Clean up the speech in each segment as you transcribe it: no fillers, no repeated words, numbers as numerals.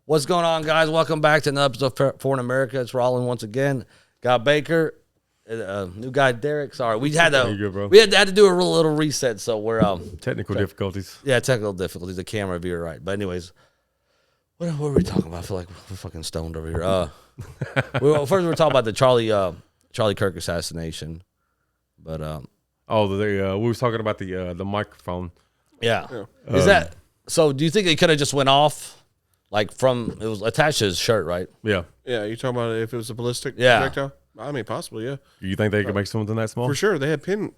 What's going on, guys? Welcome back to another episode of For in America. It's Roland once again. Got Baker, new guy Derrick. Sorry, we had to do a little reset, so we're technical difficulties. Yeah, technical difficulties. The camera view, right? But anyways, what were we talking about? I feel like we're fucking stoned over here. First we're talking about the Charlie Kirk assassination, but we was talking about the microphone. Yeah. Is that so? Do you think it could have just went off? Like it was attached to his shirt, right? Yeah. Yeah, you talking about if it was a ballistic projectile? I mean, possibly, yeah. You think they could make something that small? For sure. They had pin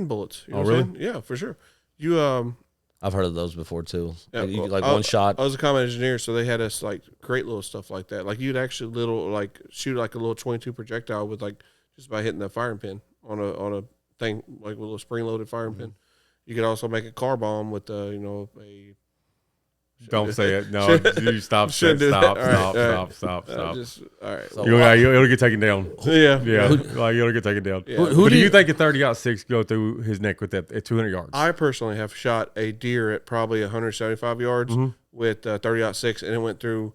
bullets. You know really? Saying? Yeah, for sure. I've heard of those before too. Yeah, one shot. I was a combat engineer, so they had us like create little stuff like that. Like you'd actually shoot like a little 22 projectile with like just by hitting the firing pin on a thing like with a little spring loaded firing pin. You could also make a car bomb with a Don't say it. No, you stop. Stop. Just, all right. So, it'll get taken down. Yeah. It'll get taken down. Yeah. Who do you think a 30-06 go through his neck with that at 200 yards? I personally have shot a deer at probably 175 yards with 30-06, and it went through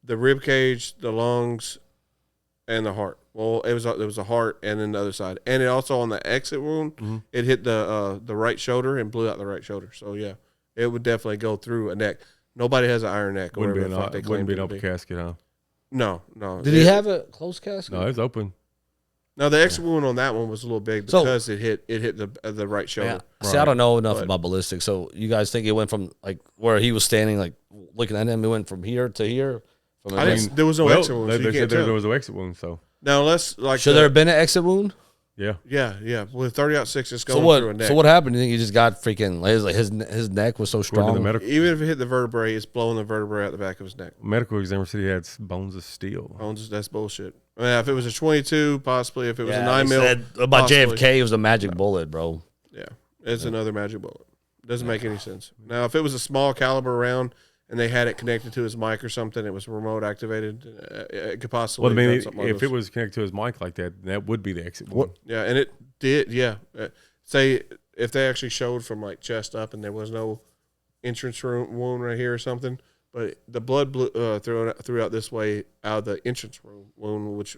the rib cage, the lungs, and the heart. Well, it was the heart and then the other side, and it also on the exit wound, it hit the right shoulder and blew out the right shoulder. So yeah. It would definitely go through a neck. Nobody has an iron neck. Wouldn't be an open casket, huh? No. Did he have a closed casket? No, it's open. No, the exit wound on that one was a little big because it hit the right shoulder. Yeah. See, I don't know enough about ballistics. So you guys think it went from like where he was standing, like looking at him, it went from here to here? There was no exit wound. They said there was no exit wound. So now let's like. Should there have been an exit wound? Yeah. With 30-06, it's going through a neck. So what happened? You think he just got freaking his neck was so strong? Even if it hit the vertebrae, it's blowing the vertebrae out the back of his neck. Medical examiner said he had bones of steel. That's bullshit. I mean, if it was a 22, possibly. If it was a 9 mil, about JFK, it was a magic bullet, bro. Yeah, it's another magic bullet. Doesn't make any sense. Now, if it was a small caliber round and they had it connected to his mic or something, it was remote activated, it could possibly. Well, I mean, if it was connected to his mic like that, that would be the exit wound. Yeah, and it did. Yeah, say if they actually showed from like chest up and there was no entrance wound right here or something, but the blood blew throughout this way out of the entrance wound, which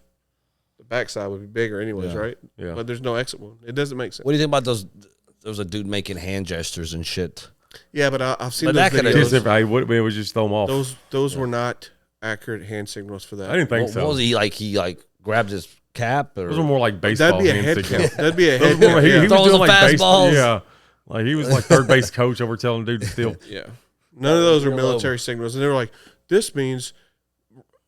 the backside would be bigger anyways, right? Yeah. But there's no exit wound. It doesn't make sense. What do you think about those? There was a dude making hand gestures and shit. Yeah, but I've seen But those videos. It would just throw him off. Those were not accurate hand signals for that. I didn't think so. What was he like? He grabbed his cap, or those were more like baseball. That'd be a head count. That'd be a head count. He was doing like fastballs. Yeah, like he was like third base coach over telling dude to steal. Yeah, none of those were military signals, and they were like, "This means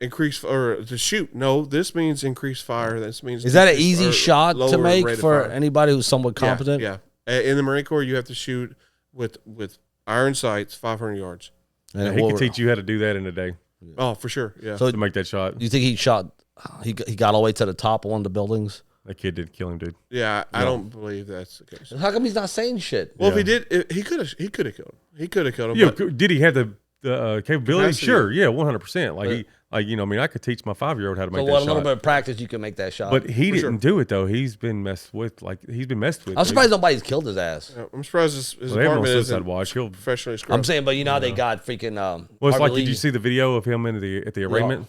increase or to shoot." No, this means increase fire. This means is that an easy shot to make for anybody who's somewhat competent? Yeah. In the Marine Corps, you have to shoot with iron sights, 500 yards. And he could teach you how to do that in a day. Oh, for sure. Yeah. So to make that shot, you think he shot? He got all the way to the top of one of the buildings. That kid did kill him, dude. Yeah, I don't believe that's the case. How come he's not saying shit? Well, if he did, he could have killed him. He could have killed him. Yeah, did he have the capability? Capacity. Sure, yeah, 100%. I mean, I could teach my 5-year-old how to make that shot. A little bit of practice, you can make that shot. But he didn't do it though. He's been messed with. I'm surprised nobody's killed his ass. Yeah, I'm surprised his apartment isn't professionally scrubbed. I'm saying, but you know how they got freaking. Well, it's like, did you see the video of him at the arraignment?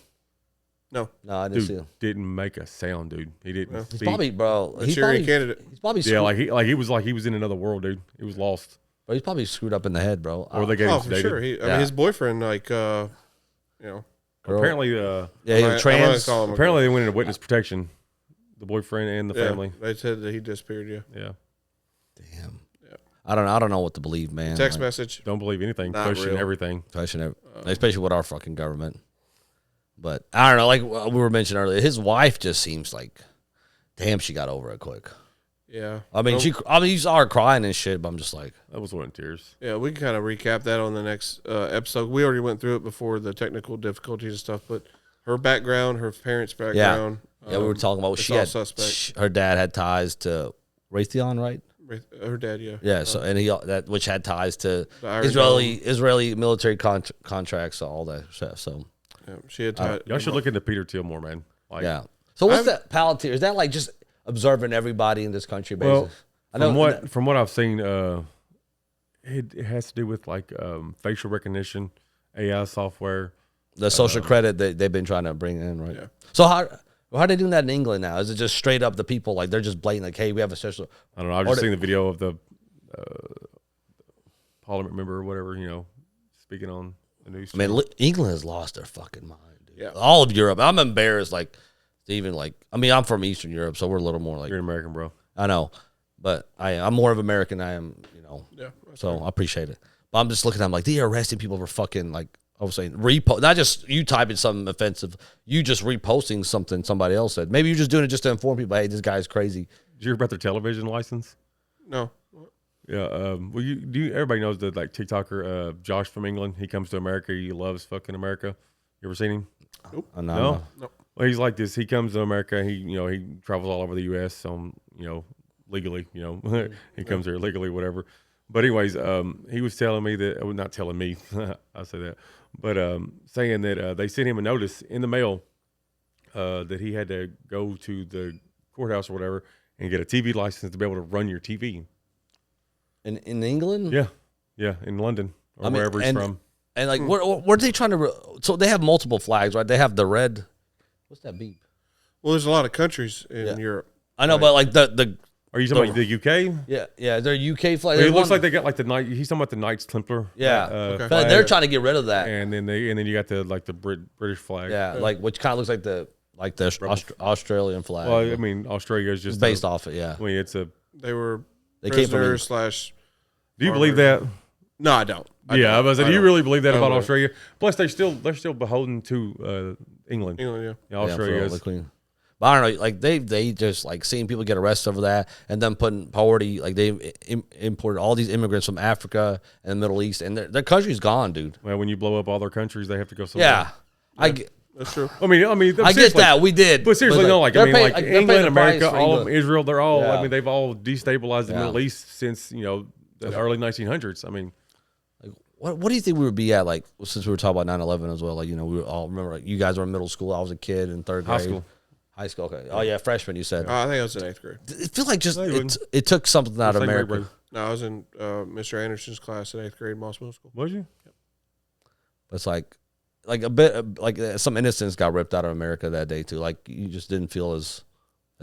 No, I didn't see him. Didn't make a sound, dude. He didn't. Yeah. He's probably, bro. He's probably candidate. He's probably he was in another world, dude. He was lost. But he's probably screwed up in the head, bro. Or they gave him sedated. Sure. I mean, his boyfriend, Apparently, he was trans. Apparently, they went into witness protection. The boyfriend and the family. They said that he disappeared. Yeah. Damn. Yeah. I don't know what to believe, man. Text message. Don't believe anything. Question everything. Especially with our fucking government. But I don't know. Like we were mentioning earlier, his wife just seems like, damn, she got over it quick. Yeah. I mean, you saw her crying and shit, but I'm just like, that was one in tears. Yeah, we can kind of recap that on the next episode. We already went through it before, the technical difficulties and stuff, but her background, her parents' background. Yeah, we were talking about her dad had ties to Raytheon, right? Her dad, yeah. Yeah, so and which had ties to Israeli military contracts, all that stuff. So yeah, she had ties. Y'all should look into Peter Thiel more, man. Yeah. So what's that Palantir? Is that like just observing everybody in this country, basically? Well, from what I've seen, it has to do with like facial recognition, AI software. The social credit that they've been trying to bring in, right? Yeah. So how are they doing that in England now? Is it just straight up the people like they're just blatant like, hey, we have a social? I don't know. I've just seen the video of the parliament member or whatever, speaking on the news. I mean, England has lost their fucking mind, dude. Yeah. All of Europe. I'm embarrassed. Like, to even like, I mean, I'm from Eastern Europe, so we're a little more like. You're an American, bro. I know, but I'm more of American. I am, Yeah. So I appreciate it. But I'm just looking at them like they are arresting people for fucking like I was saying repost, not just you typing something offensive, you just reposting something somebody else said. Maybe you're just doing it just to inform people. Hey, this guy's crazy. Did you hear about their television license? No. Yeah. Well, everybody knows that like TikToker Josh from England. He comes to America. He loves fucking America. You ever seen him? Nope. No. Nope. Well, he's like this. He comes to America. He travels all over the U.S. Legally. He comes here legally, whatever. But anyways, he was telling me that, well, not telling me, I say that, but saying that they sent him a notice in the mail that he had to go to the courthouse or whatever and get a TV license to be able to run your TV. In England? Yeah, in London or wherever he's from. And like, where are they trying to? So they have multiple flags, right? They have the red. What's that beep? Well, there's a lot of countries in Europe. I know, but like the. Are you talking about the UK? Yeah, they're UK flag. Well, it looks like they got like the knight. He's talking about the Knights Templar. Yeah, Okay. but they're trying to get rid of that. And then you got the British flag. Yeah, like which kind of looks like the Australian flag. Well, I mean, Australia is just based off it. Yeah, I mean, it's a. They were they came from prisoners / Do you believe that? No, I don't. I was like, do you really believe that about don't. Australia? Plus, they're still beholden to England. England, Yeah, Australia is. But I don't know, like they just like seeing people get arrested over that, and then putting poverty, like they imported all these immigrants from Africa and the Middle East, and their country's gone, dude. Well, when you blow up all their countries, they have to go somewhere. Yeah, that's true. I mean, I get that we did, but seriously, no, like I mean, like they're paying England, the price America, for all England. of Israel, they're all. Yeah. I mean, they've all destabilized the Yeah. Middle East since the early 1900s. I mean, What do you think we would be at, like, since we were talking about 9/11 as well? Like, we were all remember, like, you guys were in middle school. I was a kid in third grade. High school. Okay. Oh yeah, freshman. You said. I think I was in 8th grade. It feels like just No, it took something out of Same way, America. bro. No, I was in Mr. Anderson's class in 8th grade, Moss Middle School. Was you? It's like a bit like some innocence got ripped out of America that day too. Like you just didn't feel as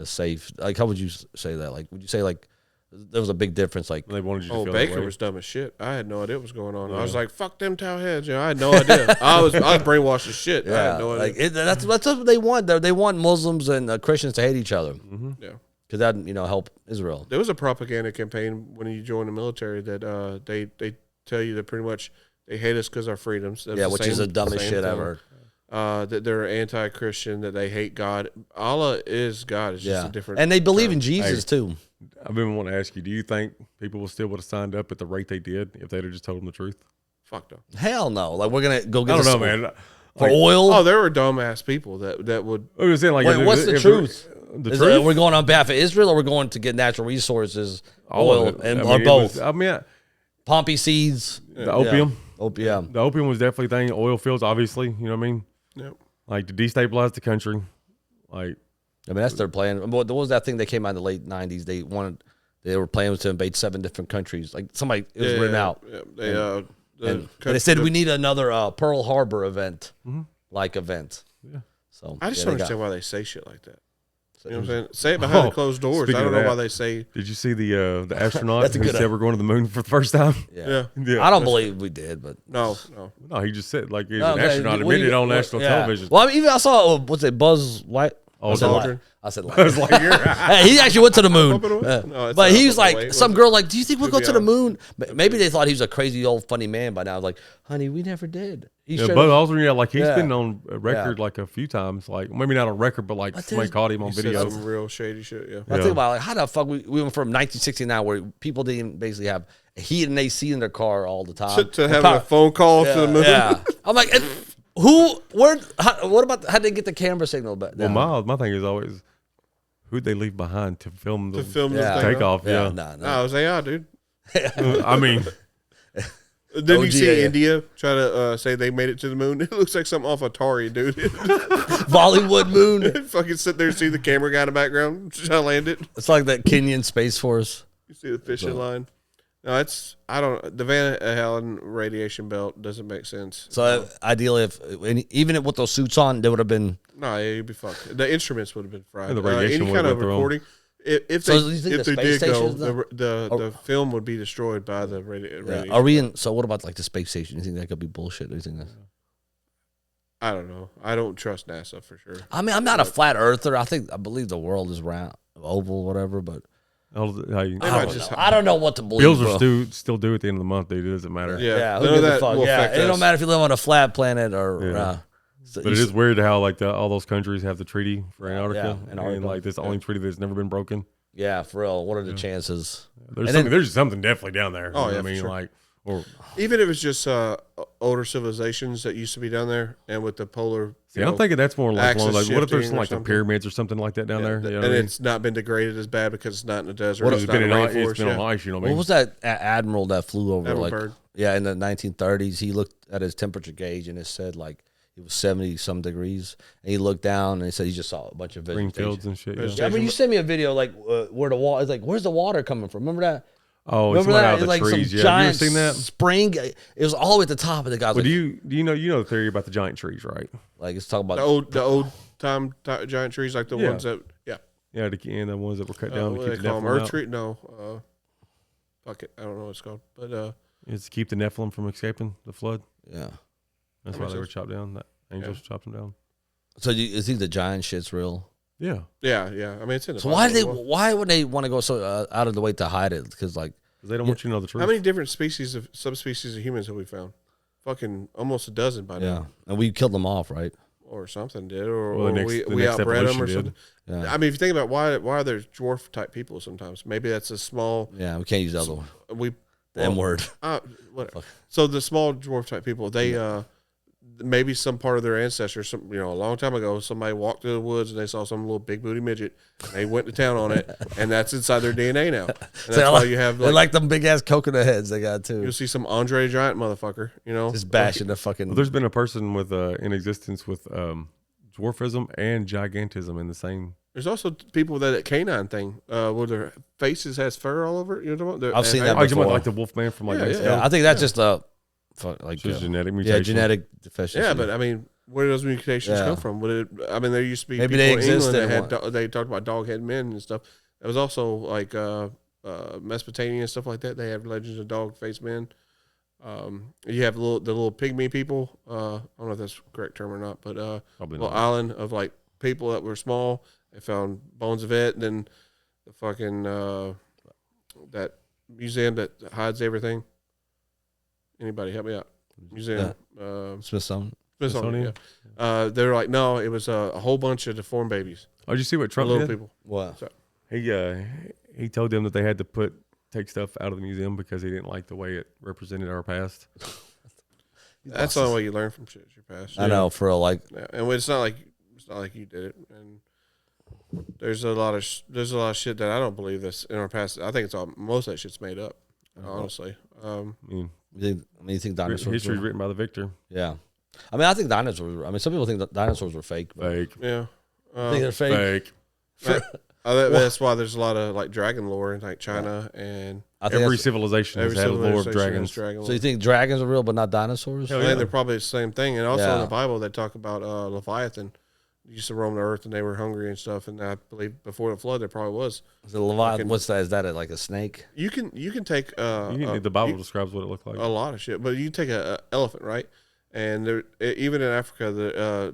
safe. Like how would you say that? Like would you say like there was a big difference? Like They wanted you to Oh, feel that Baker way. was dumb as shit. I had no idea what was going on. Yeah. I was like, "Fuck them towel heads." I had no idea. I was brainwashed as shit. I had no idea. like that's what they want. They want Muslims and Christians to hate each other Yeah. because that help Israel. There was a propaganda campaign when you join the military that they tell you that pretty much they hate us because our freedoms. That's Yeah, the which is same- the dumbest same shit thing. ever. That they're anti-Christian, that they hate God. Allah is God. It's just Yeah, a different. and they believe in term. Jesus too. I've been wanting to ask you, do you think people will still would have signed up at the rate they did if they'd have just told them the truth? Fuck no. Hell no. Like we're gonna go get. I don't know, this man. For Like, oil. Oh, there were dumbass people that would. I was saying, like, Wait, if- what's the if- truth? The Is truth? we're going on behalf of Israel, or we're going to get natural resources, All oil, of it. and I or mean, it both? was- Poppy seeds, the opium. opium. The opium was definitely a thing. Oil fields, obviously. You know what I mean? Yep. Like to destabilize the country. Like I mean, that's their plan. What was that thing that came out in the late '90s? They were planning to invade 7 different countries. Like somebody, it was written out. Yeah. And they said we need another Pearl Harbor event, like event. Yeah. So I just yeah, don't they got- understand why they say shit like that. You know what I'm saying? Say it behind the closed doors. speaking I don't of know that, why they say. did you see the astronaut That's a who good- said we're going to the moon for the first time? Yeah. Yeah. I don't believe we did, but No. No, he just said like he's No, an okay, astronaut what do admitted you- on what- national yeah. television. Well, I mean, even I saw what's it, Buzz Light. Oh, I said Aldrin. Light. I said I was Light. like, you're Hey, he actually went to the moon. Up and away? No, it's But not he was up and like, away. some girl like, do you think we'll go Could to be the out. moon? Maybe they thought he was a crazy old funny man by now. I was like, honey, we never did. He Yeah, showed Buzz us- Aldrin, yeah, like he's Yeah. been on a record like a few times, like maybe not on record, but like But somebody there's- caught him on He said video. some real shady shit. Yeah. I think about like how the fuck we went from 1969 where people didn't basically have heat and AC in their car all the time To having a phone call to the moon. Yeah, I'm like, what about how they get the camera signal back? Well, my thing is always who'd they leave behind to film the To film Yeah. this thing. takeoff? Yeah, no. No, it was AI, dude. I mean, Then you see OGA. India try to say they made it to the moon. It looks like something off Atari, dude. Bollywood moon. Fucking sit there and see the camera guy in the background trying to land it. It's like that Kenyan Space Force. You see the fishing line. No, it's I don't. The Van Halen radiation belt doesn't make sense. So ideally, even with those suits on, they would have been. No, you'd be fucked. The instruments would have been fried. Yeah, the radiation any would kind have of went through 'em. recording, if So they do you think if the they space did go, station is the film would be destroyed by the radiation. Are we in? So what about like the space station? You think that could be bullshit? Do you think that? I don't know. I don't trust NASA for sure. I mean, I'm not a flat earther. I believe the world is round, oval, whatever. But I don't know what to believe. Bills bro. are still due at the end of the month, dude. It doesn't matter. Yeah, who none of gives a that fuck? will Yeah, affect it don't us. matter if you live on a flat planet or. Yeah. So But it is weird how like all those countries have the treaty for Antarctica, Yeah, and Antarctica. like this the only treaty that's never been broken. Yeah, for real. What are the chances? There's something definitely down there. Oh, You know yeah, what I for mean, sure. like, or Even if it's just older civilizations that used to be down there, and with the polar. see, I'm thinking that's more like one of axis like what if there's shifting some or like the something. pyramids or something like that down there? You know what I and mean? it's not been degraded as bad because it's not in the desert. What it's It's not been in on the ice. rainforest. It's been on ice. You know what I What mean? was that admiral that flew over Admiral like Byrd. in the 1930s? He looked at his temperature gauge and it said like it was 70 some degrees, and he looked down and he said he just saw a bunch of Green vegetation. fields and shit. Vegetation. Yeah. Yeah, I mean, you sent me a video like where the water. It's like, where's the water coming from? Remember that? Oh, it's Remember coming that? out of the Like trees. some Yeah, have you ever giant seen that? spring. It was all the way at the top, and the guy's Well, like, do you know the theory about the giant trees, right? like it's talking about The old time giant trees, like the Yeah. ones that Yeah, the ones that were cut down what to do keep they the call them? Nephilim Earth out. tree? No, fuck it, I don't know what it's called, but It's to keep the Nephilim from escaping the flood. yeah. That's That why makes they were sense. chopped down. That angels chopped them down. So you think the giant shit's real? Yeah, yeah. I mean, it's in the So why Bible as well. why would they want to go so out of the way to hide it? Because like because they don't want you to know the truth. How many different subspecies of humans have we found? Fucking almost a dozen by yeah, now, and we killed them off, right? or something did, or, Well, the or next- we the next outbred them or evolution something. Yeah, I mean, if you think about why are there dwarf type people sometimes? Maybe that's a small yeah. We can't use the other one. we The M word. whatever. So the small dwarf type people, they maybe some part of their ancestors, a long time ago, somebody walked through the woods and they saw some little big booty midget. And they went to town on it, and that's inside their DNA now. And that's why you have they like them big ass coconut heads they got too. you'll see some Andre Giant motherfucker, Just bashing the fucking. Well, there's been a person with in existence with dwarfism and gigantism in the same. There's also people that canine thing where their faces has fur all over it. You know what I'm talking about? I've seen that Oh, you talking before. about like the Wolfman from like Yeah, Mexico? Yeah, I think that's just a like Just genetic mutation. yeah, genetic deficiency. Yeah, but I mean, where do those mutations Yeah. come from? I mean, there used to be Maybe people they in England existed that at had they talked about dog-head men and stuff. There was also like Mesopotamia and stuff like that. They have legends of dog-faced men. You have the little pygmy people. I don't know if that's the correct term or not, but Probably little not. island of like people that were small. They found bones of it. And then the fucking that museum that hides everything. Anybody help me out? Museum. Smithsonian. Smithsonian. Yeah. They're like, no, it was a whole bunch of deformed babies. Oh, did you see what Trump Little did? people. What? He told them that they had to take stuff out of the museum because he didn't like the way it represented our past. That's the only way you learn from shit. Is your past. I know for real, like Yeah. And it's not like you did it. And there's a lot of shit that I don't believe that's in our past. I think most of that shit's made up. Honestly. I mean, you think dinosaurs? history's were- written by the victor. Yeah, I mean, I think dinosaurs. I mean, some people think that dinosaurs were fake. But Fake. Yeah. I think they're fake. Fake. That's why there's a lot of like dragon lore in like China and I think Every that's- civilization has every had a lore of civilization has dragons. dragon So lore. you think dragons are real, but not dinosaurs? Hell I yeah. think they're probably the same thing. And also Yeah. in the Bible, they talk about Leviathan. They used to roam the earth and they were hungry and stuff. And I believe before the flood, there probably was. The Leviathan. Fucking- What's that? Is that like a snake? You can take The Bible describes what it looked like. a lot of shit, but you take a elephant, right? And there, even in Africa,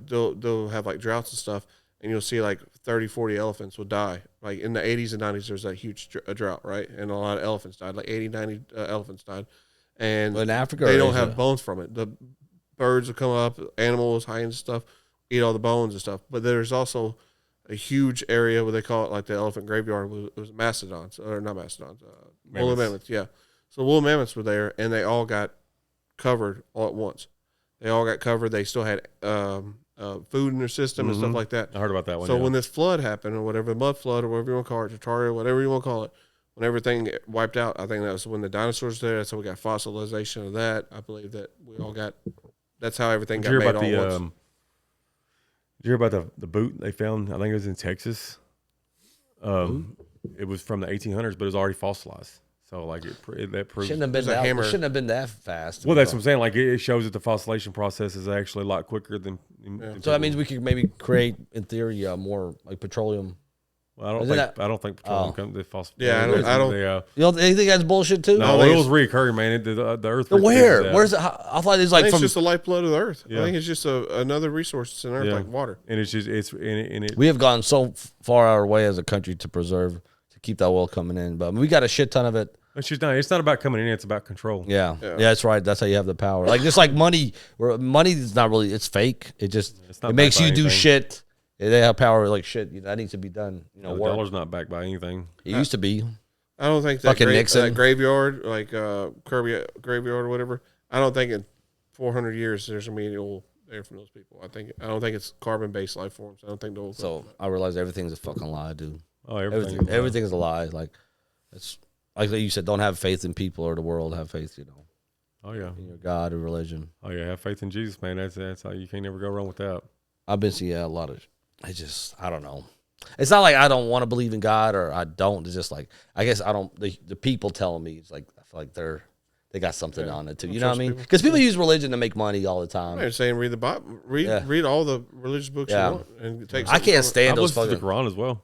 they'll have like droughts and stuff, and you'll see like 30, 40 elephants will die. Like in the 80s and 90s, there's that huge drought, right? And a lot of elephants died, like 80, 90 elephants died. And In Africa, they or don't Asia? have bones from it. The birds will come up, animals, hyenas and stuff, eat all the bones and stuff. But there's also a huge area where they call it like the elephant graveyard. It was mastodons, or not mastodons, woolly mammoths. Yeah. So woolly mammoths were there, and they all got covered all at once. They all got covered. They still had food in their system and stuff like that. I heard about that one. So yeah. when this flood happened, or whatever, the mud flood, or whatever you want to call it, Tartaria, whatever you want to call it, when everything wiped out, I think that was when the dinosaurs were there. So we got fossilization of that. I believe that we all got. That's how everything Did got you hear made about all the at once. Did you hear about the boot they found? I think it was in Texas. It was from the 1800s, but it was already fossilized. So like that proves. Shouldn't have been There's a that. hammer. Shouldn't have been that fast. Well, that's what I'm saying. Like it shows that the fossilization process is actually a lot quicker than. So that means we could maybe create, in theory, more like petroleum. Well, I don't think petroleum comes the fossil. Yeah, I don't. You don't think that's bullshit too? No, oil's reoccurring, man. The Earth. Where? That. Where's it? I thought it's I like think from. it's just the lifeblood of the earth. Yeah. I think it's just another resource in earth, Yeah. like water. And it's just it. We have gone so far our way as a country to keep that oil coming in, but we got a shit ton of it. It's just not. It's not about coming in. It's about control. Yeah, that's right. That's how you have the power. Like just like money, where money is not really. It's fake. It just not makes backed you by do anything. shit. They have power like shit. That needs to be done. The work. dollar's not backed by anything. It used to be. I don't think that, Fucking Nixon. that graveyard, like Kirby graveyard or whatever. I don't think in 400 years there's gonna be any oil there from those people. I don't think it's carbon based life forms. I don't think the oil. So I realize everything's a fucking lie, dude. Oh, Everything is a lie. Like it's like you said. Don't have faith in people or the world. Have faith, Oh yeah. in your God or religion. Oh yeah. Have faith in Jesus, man. That's how you can't never go wrong with that. I've been seeing a lot of. I don't know. It's not like I don't want to believe in God or I don't. It's just like I guess I don't. The people telling me it's like I feel like they got something on it too. You know what I mean? Because people use religion to make money all the time. I'm saying read the Bible, read all the religious books you want, and take. I can't stand I've those listened to fucking. the Quran as well.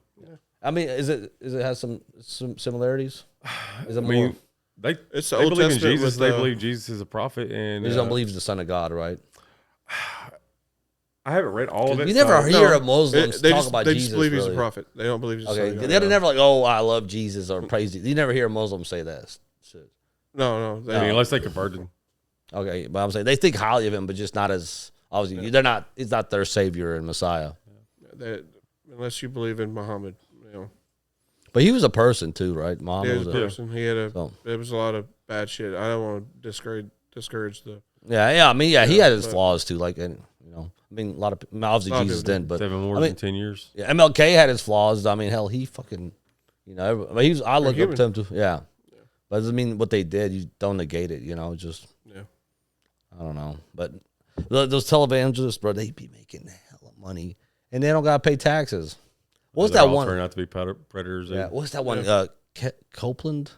I mean, is it has some similarities? Is it I mean, more? It's the they Old believe in Testament Jesus. with They the- believe Jesus is a prophet, and You just don't believe he's the son of God, right? I haven't read all of it. You never so- hear of Muslims they talk just, about they Jesus. just believe he's a really. prophet. They don't believe he's a son Okay, of God. they're never like, oh, I love Jesus or praise Jesus. You never hear a Muslim say that shit. No. I mean, unless they converted. Okay, but I'm saying they think highly of him, but just not as obviously. They're not. It's not their savior and Messiah. Unless you believe in Muhammad, But he was a person too, right? he Muhammad was a was a, person. He had so. There was a lot of bad shit. I don't want to discourage the. Yeah. I mean, he had his but- flaws too. Like, and I mean, a lot of obviously A lot of Jesus people didn't, but 7 more I mean, than 10 years. yeah, MLK had his flaws. I mean, hell, he fucking, I mean, I look up human. to him too. Yeah, but it doesn't mean what they did. You don't negate it. Just I don't know. But those televangelists, bro, they be making hella money, and they don't gotta pay taxes. What's They're that all one? Turn out to be predators. Yeah, what's that one? Copeland.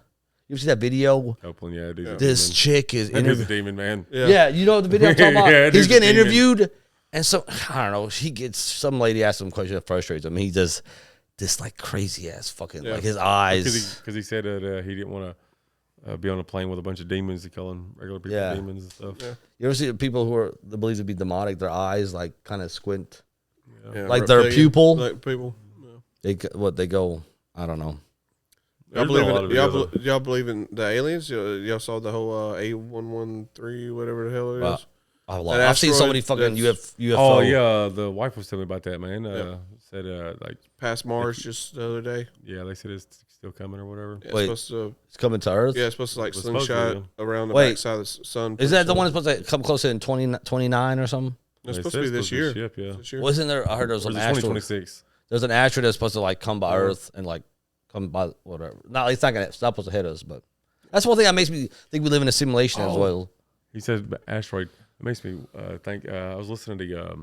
You ever see that video? Copeland, yeah, dude. This chick is That dude's a demon, man. Yeah, you know the video I'm talking about. Yeah, He's dude's a getting demon. interviewed, and so I don't know. He gets some lady asks him a question that frustrates him. He does this like crazy ass fucking like his eyes. Because he said that he didn't want to be on a plane with a bunch of demons. He calling regular people demons and stuff. Yeah. You ever see the people that believe to be demonic? Their eyes like kind of squint, Yeah, like their reptilian, pupil. like people. They go. I don't know. Y'all There's believe been a lot in of videos y'all believe in the aliens? Y'all saw the whole A113 whatever the hell it is. I've seen so many fucking that's- UFO. Oh yeah, the wife was telling me about that, man. Said like Past Mars just the other day. yeah, they said it's still coming or whatever. Yeah, Wait. it's supposed to. It's coming to Earth. Yeah, it's supposed to like It's supposed to, slingshot around the Wait. backside of the sun. Is that the one that's supposed to come closer in 2029 or something? It's They supposed said to be this year. Ship, yeah. This year. Wasn't there? I heard there was Or some is it asteroid. 2026. There's an asteroid that's supposed to like come by Earth and like come by whatever. No, it's not supposed to hit us, but that's one thing that makes me think we live in a simulation as well. He said asteroid. It makes me think. I was listening to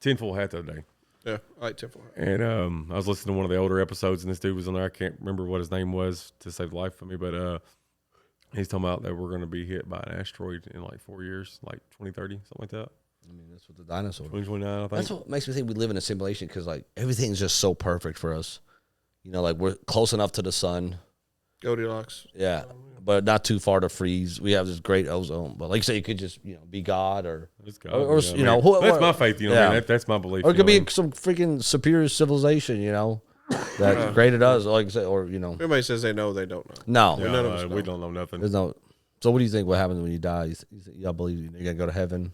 Tinfoil Hat the other day. Yeah, I like Temple. And I was listening to one of the older episodes, and this dude was on there. I can't remember what his name was to save the life of me, but he's talking about that we're going to be hit by an asteroid in like 4 years, like 2030, something like that. I mean, that's what the dinosaurs. 2029, I think. That's what makes me think we live in a simulation because like everything's just so perfect for us. Like we're close enough to the sun. Goldilocks. Yeah, but not too far to freeze. We have this great ozone. But like you say, you could just be God or It's God, or you know, I mean, that's my faith. You know, yeah. I mean, that's my belief. or it you could know, be and some freaking superior civilization. That created us. Like I say, or Everybody says they know, they don't know. no, yeah, none of us we know. don't know nothing. there's no. So what do you think? What happens when you die? Y'all believe you're gonna go to heaven,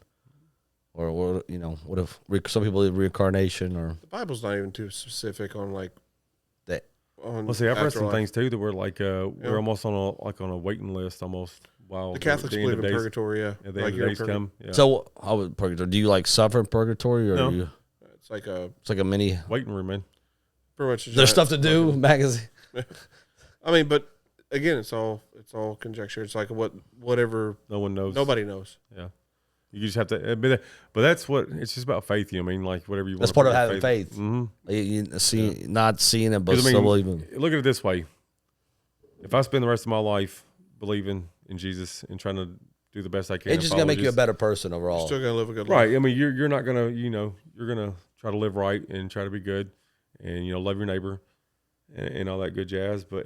or what if some people believe reincarnation or The Bible's not even too specific on like that? on. Well, see, I've read some afterlife. things too that were like we're almost on a waiting list almost. While The Catholics the end believe of in days- purgatory. Yeah, at the like end you're of in days purgatory. come. Yeah. So how would purgatory? Do you like suffer in purgatory or No. do you? It's like a It's like a mini. Waiting room, man. pretty much. There's stuff to do. Magazine. I mean, but again, it's all conjecture. It's like whatever. No one knows. Nobody knows. Yeah. You just have to, but that's what it's just about faith. I mean, like whatever you want. That's part of having faith. Mm-hmm. You see, not seeing it, but 'Cause, I still mean, believing. Look at it this way: if I spend the rest of my life believing in Jesus and trying to do the best I can, It's just gonna make you a better person overall. You're still gonna live a good life. right. I mean, you're not gonna, you're gonna try to live right and try to be good, and love your neighbor, and all that good jazz. But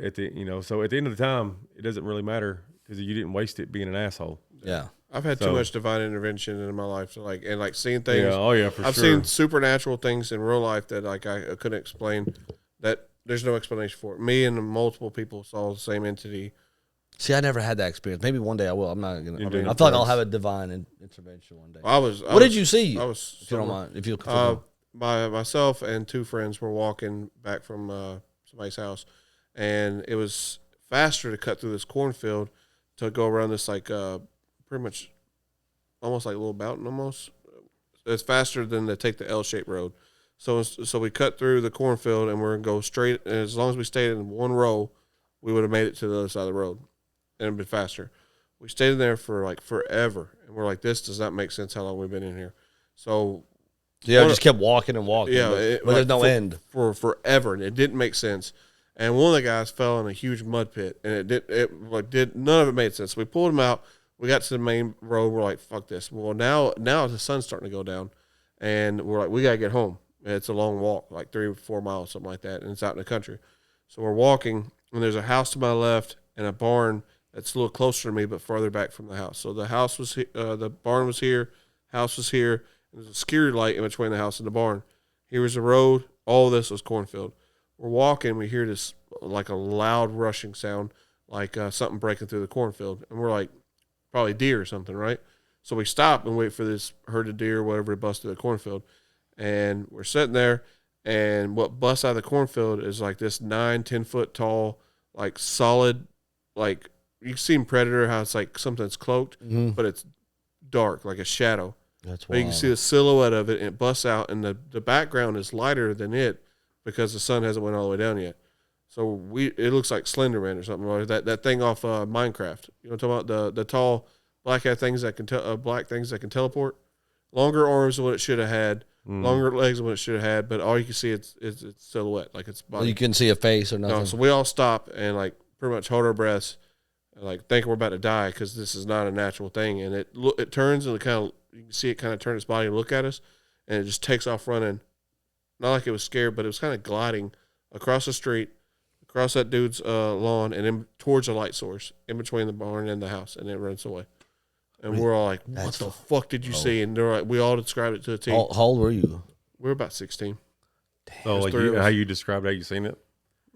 so at the end of the time, it doesn't really matter because you didn't waste it being an asshole. Yeah. I've had too much divine intervention in my life, so seeing things. Yeah, oh yeah, for I've sure. seen supernatural things in real life that I couldn't explain. That there's no explanation for it. Me and multiple people saw the same entity. See, I never had that experience. Maybe one day I will. I'm not gonna. You I did. feel like I'll have a divine intervention one day. What did you see? I was. If you don't mind, if you myself and two friends were walking back from somebody's house, and it was faster to cut through this cornfield to go around this pretty much almost like a little mountain almost. It's faster than to take the L-shaped road. So we cut through the cornfield and we're going to go straight. And as long as we stayed in one row, we would have made it to the other side of the road and it'd been faster. We stayed in there for forever. And we're like, this does not make sense how long we've been in here. So yeah, I just kept walking and walking. Yeah. But there's no end. For forever. And it didn't make sense. And one of the guys fell in a huge mud pit and none of it made sense. So we pulled him out. We got to the main road. We're like, fuck this. Well, now the sun's starting to go down, and we're like, we got to get home. And it's a long walk, like 3 or 4 miles, something like that, and it's out in the country. So we're walking, and there's a house to my left and a barn that's a little closer to me but farther back from the house. So the house was the barn was here, house was here, and there's a security light in between the house and the barn. Here was the road. All this was cornfield. We're walking, we hear this like a loud rushing sound, like something breaking through the cornfield, and we're like, probably deer or something, right? So we stop and wait for this herd of deer or whatever to bust through the cornfield. And we're sitting there, and what busts out of the cornfield is like this 9-10 foot tall, like solid, like you see in Predator how it's like something's cloaked, but it's dark, like a shadow. That's but you can see the silhouette of it, and it busts out, and the background is lighter than it because the sun hasn't went all the way down yet. So it looks like Slender Man or something, or that thing off Minecraft. You know what I'm talking about? The tall black things that can black things that can teleport. Longer arms than what it should have had, longer legs than what it should have had, but all you can see is its silhouette, like its body. Well, you couldn't see a face or nothing. No, so we all stop and pretty much hold our breaths, and think we're about to die because this is not a natural thing. And it turns and you can see it kind of turn its body and look at us, and it just takes off running. Not like it was scared, but it was kind of gliding across the street, across that dude's lawn, and in towards a light source in between the barn and the house, and it runs away. And we're all like, "What the fuck did you see?" And they're like, we all described it to the team. How old were you? We were about 16. So how you described how you seen it?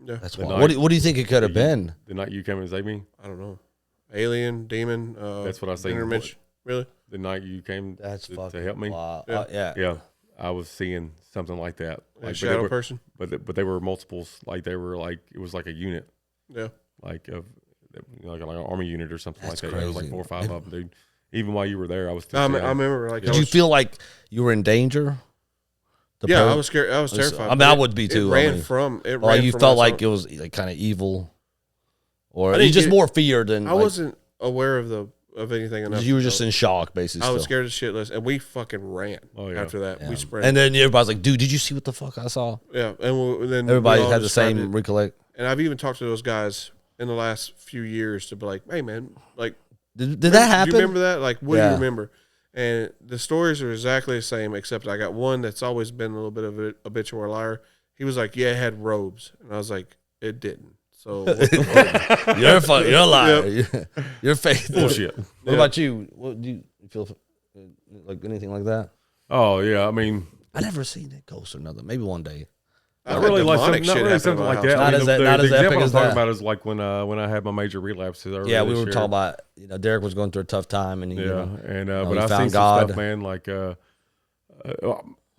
Yeah, that's wild. What do you think it could have been? The night you came and saved me? I don't know. Alien, demon. That's what I seen. Really? The night you came to help me? Wow. Yeah. I was seeing something like that. Like a shadow person? But they were multiples. They were it was like a unit. Yeah. Like an army unit or something That's like that. crazy. There was like 4 or 5 of them, dude. Even while you were there, I was still I remember. Did you feel like you were in danger? I was scared. I was terrified. I mean, I would be too. You felt like it was kind of evil, or you just more feared than. I wasn't aware of anything enough. You were just in shock, basically. I was scared as shitless, and we fucking ran. After that, we sprinted. And then everybody's like, "Dude, did you see what the fuck I saw?" Yeah, and then everybody had the same recollect. And I've even talked to those guys in the last few years to be like, "Hey, man, did that happen? Do you remember that? What do you remember?" And the stories are exactly the same, except I got one that's always been a little bit of a habitual liar. He was like, "Yeah, it had robes," and I was like, "It didn't." So you're a liar. Yep. You're fake. Bullshit. What about you? What do you feel like? Anything like that? Oh yeah, I mean, I never seen a ghost or nothing. Maybe one day. Not really something like that. Not as the epic example as I'm talking that. about is like when I had my major relapses. Yeah, we were talking about Derrick was going through a tough time, and but I seen some stuff, man.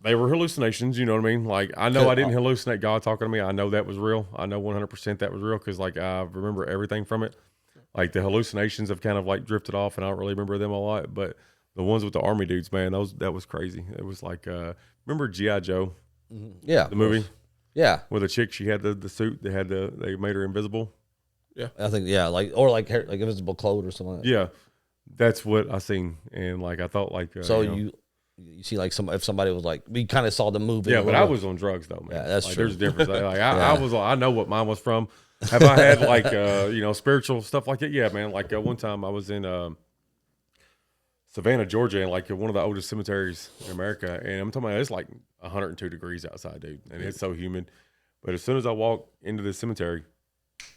They were hallucinations. You know what I mean? I know I didn't hallucinate God talking to me. I know that was real. I know 100% that was real because I remember everything from it. The hallucinations have kind of drifted off, and I don't really remember them a lot. But the ones with the army dudes, man, that was crazy. It was remember G.I. Joe? Yeah, the movie. Yeah, with a chick, she had the suit. They made her invisible. Yeah, I think like invisible cloak or something. Yeah, that's what I seen, and I thought so you You see, like if somebody was like, we kind of saw them moving. Yeah, but I was on drugs though, man. Yeah, that's like, true. There's a difference. I was. I know what mine was from. Have I had like spiritual stuff like that? Yeah, man. Like one time I was in Savannah, Georgia, and like one of the oldest cemeteries in America, and I'm talking about it's like 102 degrees outside, dude, and it's so humid. But as soon as I walked into the cemetery,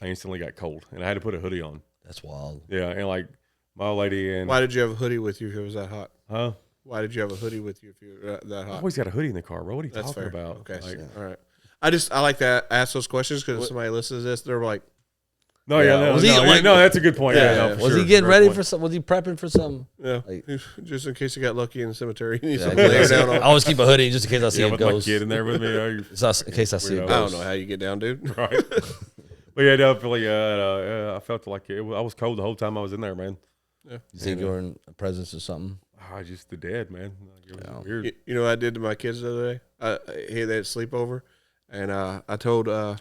I instantly got cold, and I had to put a hoodie on. That's wild. Yeah, and like my old lady and Why did you have a hoodie with you if it was that hot? huh? Why did you have a hoodie with you if you were that I hot? always got a hoodie in the car, bro. What are you That's talking fair. about? Okay, Like, all right. I like to ask those questions because if somebody listens to this, they're like, no, Yeah. no, Was he, no, like- no, that's a good point. Yeah, no, yeah. for Was sure. he getting Great ready point. for something? Was he prepping for something? yeah, Like- just in case you got lucky in the cemetery. And you Yeah, saw laid down I on. always keep a hoodie just in case I see Yeah, a with my ghost. kid in there with me. In case I see a Weirdo. ghost. I don't know how you get down, dude. Right. But yeah, definitely. I felt like I was cold the whole time I was in there, man. Yeah. You think you were in the presence of something? Just the dead, man. Like, it was weird. You know what I did to my kids the other day? They had sleepover, and I told as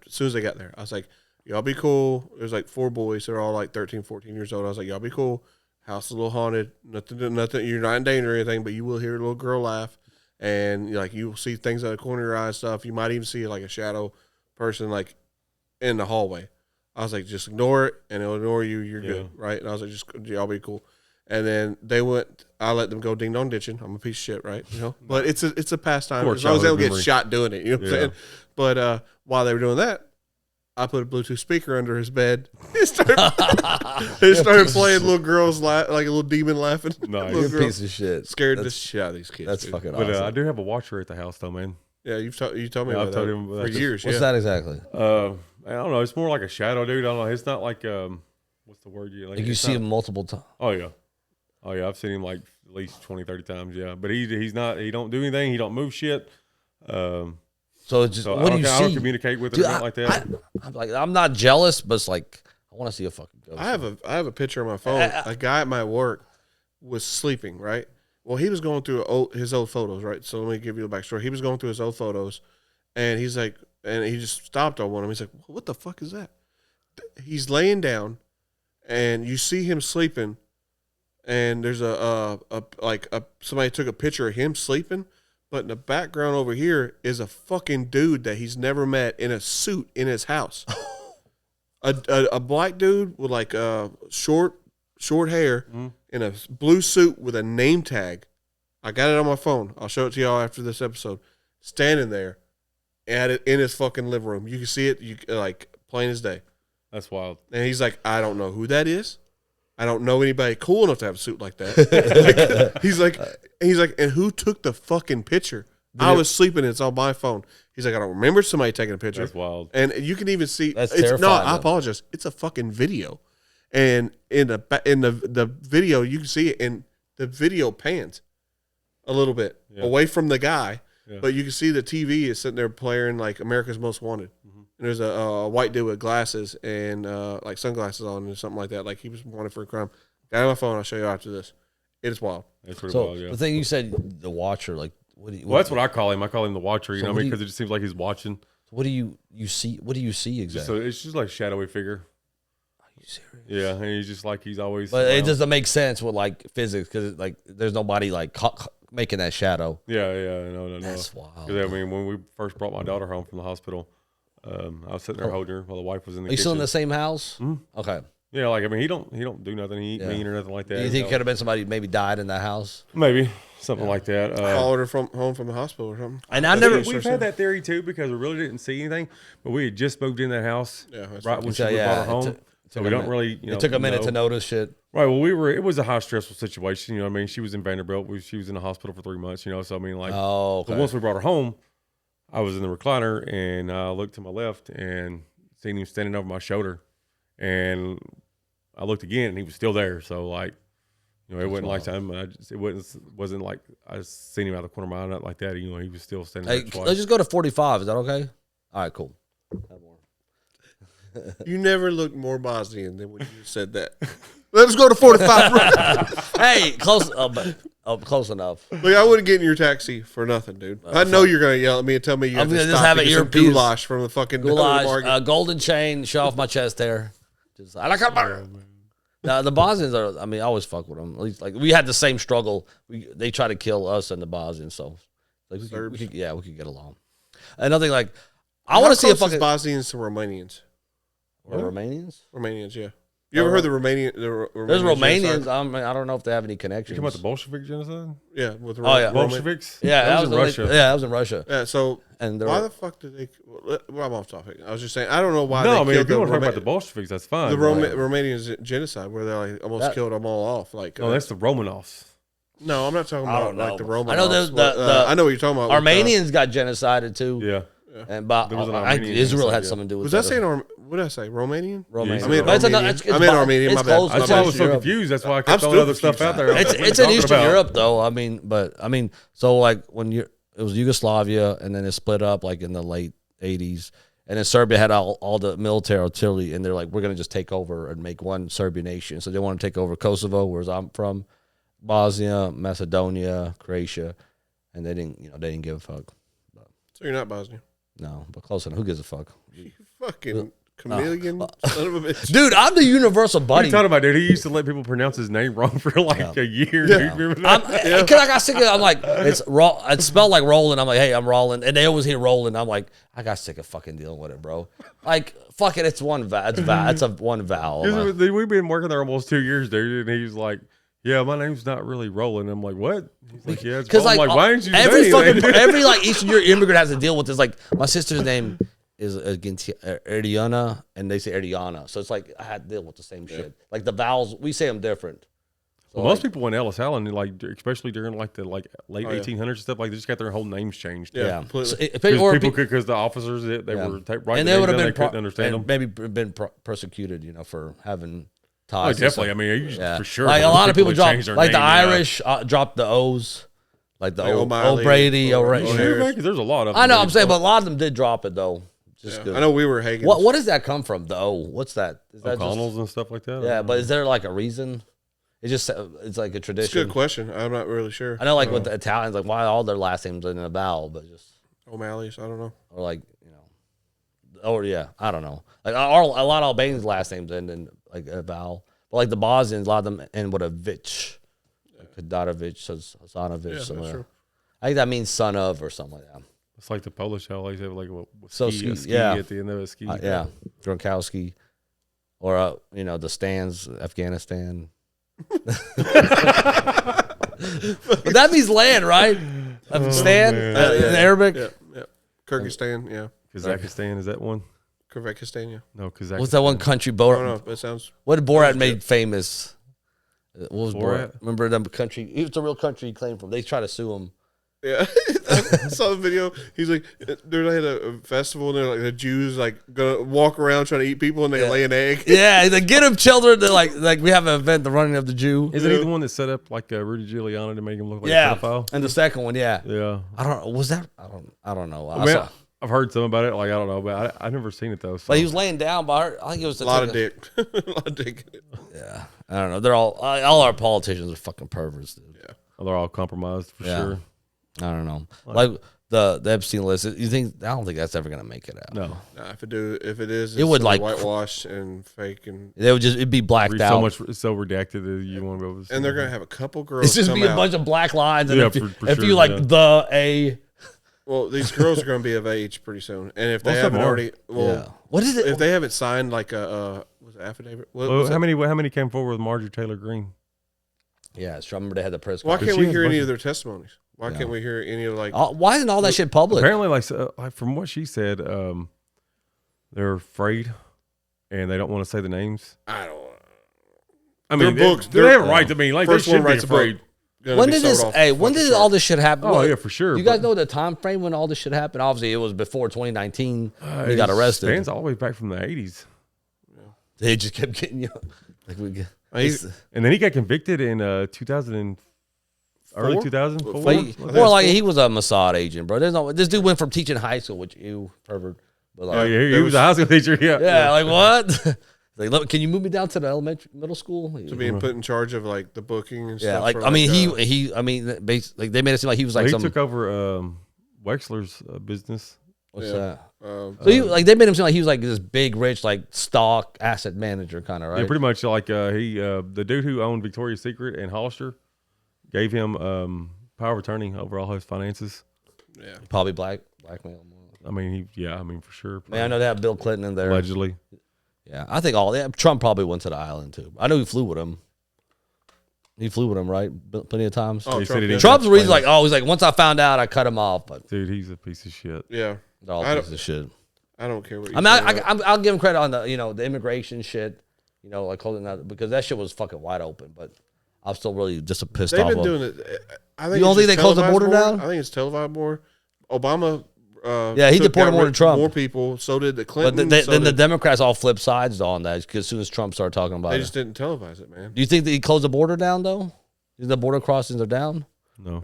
soon as they got there, I was like, y'all be cool. There's like 4 boys. They're all like 13, 14 years old. I was like, y'all be cool. House is a little haunted. Nothing. You're not in danger or anything, but you will hear a little girl laugh, and like you will see things out of the corner of your eye and stuff. You might even see like a shadow person like in the hallway. I was like, just ignore it, and it'll ignore you. You're good, right? And I was like, just y'all be cool. And then they went. I let them go ding dong ditching. I'm a piece of shit, right? You know, but it's a pastime. Poor As long as they don't childhood get memory. shot doing it, you know what I'm saying? But while they were doing that, I put a Bluetooth speaker under his bed. They started playing little girls like a little demon laughing. Nice. Little You're a girl piece of shit. scared the That's, shit out of these kids. that's dude. fucking But awesome. I do have a watcher at the house, though, man. Yeah, you told me Yeah, about I've told that him for about years. What's yeah. that exactly? I don't know. It's more like a shadow, dude. I don't know. It's not like what's the word? Like you it's see not- him multiple times. Oh yeah. I've seen him like at least 20, 30 times. Yeah, but he's not. He don't do anything. He don't move shit. So it's just So what do you I don't see? communicate with him Dude, or nothing like that. I'm not jealous, but it's like I want to see a fucking ghost. I have a picture on my phone. A guy at my work was sleeping, right? Well, he was going through his old photos, right? So let me give you the backstory. He was going through his old photos, and he's like, and he just stopped on one of them. He's like, "What the fuck is that?" He's laying down, and you see him sleeping, and there's somebody took a picture of him sleeping, but in the background over here is a fucking dude that he's never met in a suit in his house. A black dude with like short hair in a blue suit with a name tag. I got it on my phone. I'll show it to y'all after this episode. Standing there at it in his fucking living room. You can see it like plain as day. That's wild. And he's like, I don't know who that is. I don't know anybody cool enough to have a suit like that. He's like, and who took the fucking picture? I was sleeping. It's on my phone. He's like, I don't remember somebody taking a picture. That's wild. And you can even see. That's No, terrifying, I though. apologize. It's a fucking video, and in the video you can see it, and the video pans a little bit away from the guy, but you can see the TV is sitting there playing like America's Most Wanted. And there's a white dude with glasses and like sunglasses on or something like that. Like he was wanted for a crime. Got on my phone. I'll show you after this. It is wild. That's pretty So wild. Yeah. the thing you said, the watcher, like what do you? Well, that's what I call him. I call him the watcher. You So know, what do you- because it just seems like he's watching. What do you see? What do you see exactly? So it's just like a shadowy figure. Are you serious? Yeah, and he's just like he's always. But it around. doesn't make sense with like physics because like there's nobody like making that shadow. Yeah, no. That's wild. Because I mean, when we first brought my daughter home from the hospital, I was sitting there holding her while the wife was in the Are you kitchen. still in the same house? Okay. Yeah, like I mean, he don't do nothing. He eat mean or nothing like that. Do you think it could have been somebody maybe died in that house? Maybe something like that. Followed her from home from the hospital or something. And I never. We've had that theory too because we really didn't see anything, but we had just moved in that house that's right when So, we brought her it home. took So a we don't minute. really, It took a minute to notice shit. Right. Well, it was a high stressful situation. You know what I mean? She was in Vanderbilt. She was in the hospital for 3 months, you know? So, I mean, like, Oh, okay. but once we brought her home, I was in the recliner and I looked to my left and seen him standing over my shoulder. And I looked again and he was still there. So, like, you know, it wasn't like it wasn't like I seen him out of the corner of my eye, not like that. You know, he was still standing Hey, there twice. let's just go to 45. Is that okay? All right, cool. You never looked more Bosnian than when you said that. Let's go to 45. Hey, close. Close enough. Look, I wouldn't get in your taxi for nothing, dude. I know you're gonna yell at me and tell me you I'm have to gonna just stop have to an get some earpiece. goulash from the fucking Goulash, market. golden chain, show off my chest hair. Just I like a Now the Bosnians are. I mean, I always fuck with them. At least like we had the same struggle. They try to kill us and the Bosnians, so like we could get along. Another thing, like I want to see a fucking Bosnians to Romanians. Or Romanians. Romanians, yeah. You ever heard the Romanian? There's Romanians. I don't know if they have any connections. You talking about the Bolshevik genocide? Yeah, with the Bolsheviks. Yeah, that was in Russia. that was in Russia. Yeah, so and why the fuck did they? Well, I'm off topic. I was just saying I don't know why. No, they I mean killed if you want to talk about the Bolsheviks, that's fine. The Romanians genocide where they like almost killed them all off. Like no, that's the Romanovs. No, I'm not talking about like the Romanovs. I know I know what you're talking about. Armenians got genocided too. Yeah. And Israel had something to do with was that. Saying what did I say? Romanian? Romanian. I mean Armenian. My bad. That's why I was so confused. That's why I kept throwing other stuff out there. It's in Eastern Europe though. I mean, so like when it was Yugoslavia and then it split up like in the late 80s, and then Serbia had all the military artillery, and they're like, we're gonna just take over and make one Serbian nation. So they want to take over Kosovo, where I'm from, Bosnia, Macedonia, Croatia, and they didn't give a fuck. So you're not Bosnian. No, but close enough. Who gives a fuck? You fucking chameleon son of a bitch. Dude, I'm the universal buddy. What are you talking about, dude? He used to let people pronounce his name wrong for like a year. Yeah. Dude. Remember that? Because I got sick of it. I'm like, it's spelled like Roland. I'm like, hey, I'm Roland. And they always hear Roland. I'm like, I got sick of fucking dealing with it, bro. Like, fuck it. It's one vowel. It's a one vowel. We've been working there almost 2 years, dude. And he's like, yeah, my name's not really Roland. I'm like, what? He's like, yeah, it's Roland. Like, I'm like, why didn't you every say fucking anything? every like Eastern European immigrant has to deal with this. Like, my sister's name is Erdiana, and they say Erdiana. So it's like I had to deal with the same shit. Like the vowels, we say them different. So well, most people in Ellis Allen, like especially during like the late 1800s and stuff, like they just got their whole names changed. Yeah, completely. Because the officers they were writing and they would have been couldn't understand them. Maybe been persecuted, for having. Oh, definitely. I mean, for sure. Like a lot of people drop, like the Irish dropped the O's, like the O'Brady, O'Reilly. There's a lot of them. I know. I'm saying, but a lot of them did drop it though. Just good. I know we were Hagen. What does that come from? The O. What's that? Is that O'Connell's and stuff like that. Yeah, but is there like a reason? It's like a tradition. It's a good question. I'm not really sure. I know, like with the Italians, like why all their last names in a vowel, but just O'Malley's. I don't know. Or like I don't know. Like a lot of Albanians' last names end in like a vowel. But like the Bosnians, a lot of them end with a vich, like Kadarovic, Hasanovic. Yeah, that's true. I think that means son of or something like that. It's like the Polish how they have like ski at the end of a ski. Gronkowski, or the stands, Afghanistan. But that means land, right? Stan in Arabic. Yeah. Kyrgyzstan. Yeah. Kazakhstan, is that one? Kyrgyzstan. Yeah. No, Kazakhstan. What's that one country? I don't know. It sounds. What did Borat made famous? What was Borat? Remember the country? It was a real country he claimed from. They tried to sue him. Yeah, I saw the video. He's like, they had a festival, and they're like the Jews like gonna walk around trying to eat people, and they lay an egg. Yeah, they get him children. They're like we have an event, the running of the Jew. Isn't he the one that set up like Rudy Giuliani to make him look like a pedophile? And the second one, yeah. I don't know. I've heard some about it. Like I don't know, but I've never seen it though. So. But he was laying down by her. I think it was a lot of dick. A lot of dick. Yeah, I don't know. They're all our politicians are fucking perverts, dude. Yeah, they're all compromised for sure. I don't know. Like the Epstein list. You think? I don't think that's ever gonna make it out. No. If it is, it would like whitewashed and fake, and it'd be blacked out. So redacted that you won't be able to see. And they're gonna have a couple girls. It's just be a bunch of black lines. And if sure, you like the A. Well, these girls are going to be of age pretty soon, and if they haven't already, what is it? If they haven't signed like a was it affidavit? How many came forward with Marjorie Taylor Greene? Yeah, I remember they had the press. Why can't we hear any of their testimonies? Why can't we hear any of like? Why isn't all that shit public? Apparently, like from what she said, they're afraid, and they don't want to say the names. I don't. I mean, books. They have a right to be like they should be afraid. When did all this shit happen? Oh, yeah, for sure. You guys know the time frame when all this shit happened? Obviously, it was before 2019. He got arrested. Spans all the way back from the 80s. Yeah. They just kept getting and then he got convicted in 2000 early 2000. More like he was a Mossad agent, bro. This dude went from teaching high school, which you pervert. But like, he was a high school teacher. Yeah, like what? Like, look, can you move me down to the middle school? To being put in charge of like the booking and stuff. Yeah, like basically, like they made it seem like he was like he took over Wexler's business What's that? Um, So you like they made him seem like he was like this big, rich, like stock asset manager kind of, right? Yeah, pretty much like the dude who owned Victoria's Secret and Hollister gave him power of attorney over all his finances. yeah. Probably blackmail. I mean, for sure. Man, I know they have Bill Clinton in there. Allegedly. Yeah, I think Trump probably went to the island too. I know he flew with him. He flew with him, right? Plenty of times. Oh, He said he Trump, didn't Trump's catch reason planes. like, he's like, once I found out, I cut him off. But Dude, he's a piece of shit. yeah. they're all I pieces of shit. I don't care what you I mean, say. I'll give him credit on the the immigration shit, like holding that because that shit was fucking wide open. But I'm still really just pissed They've off. been doing it. I think You don't it's think they just closed the televised border more. down? I think it's televised more. Obama. Yeah, he took deported out more than Trump. More people. So did the but Clinton. then the Democrats all flip sides on that because as soon as Trump started talking about they it. just didn't televise it, man. Do you think that he closed the border down though? Is the border crossings are down? No.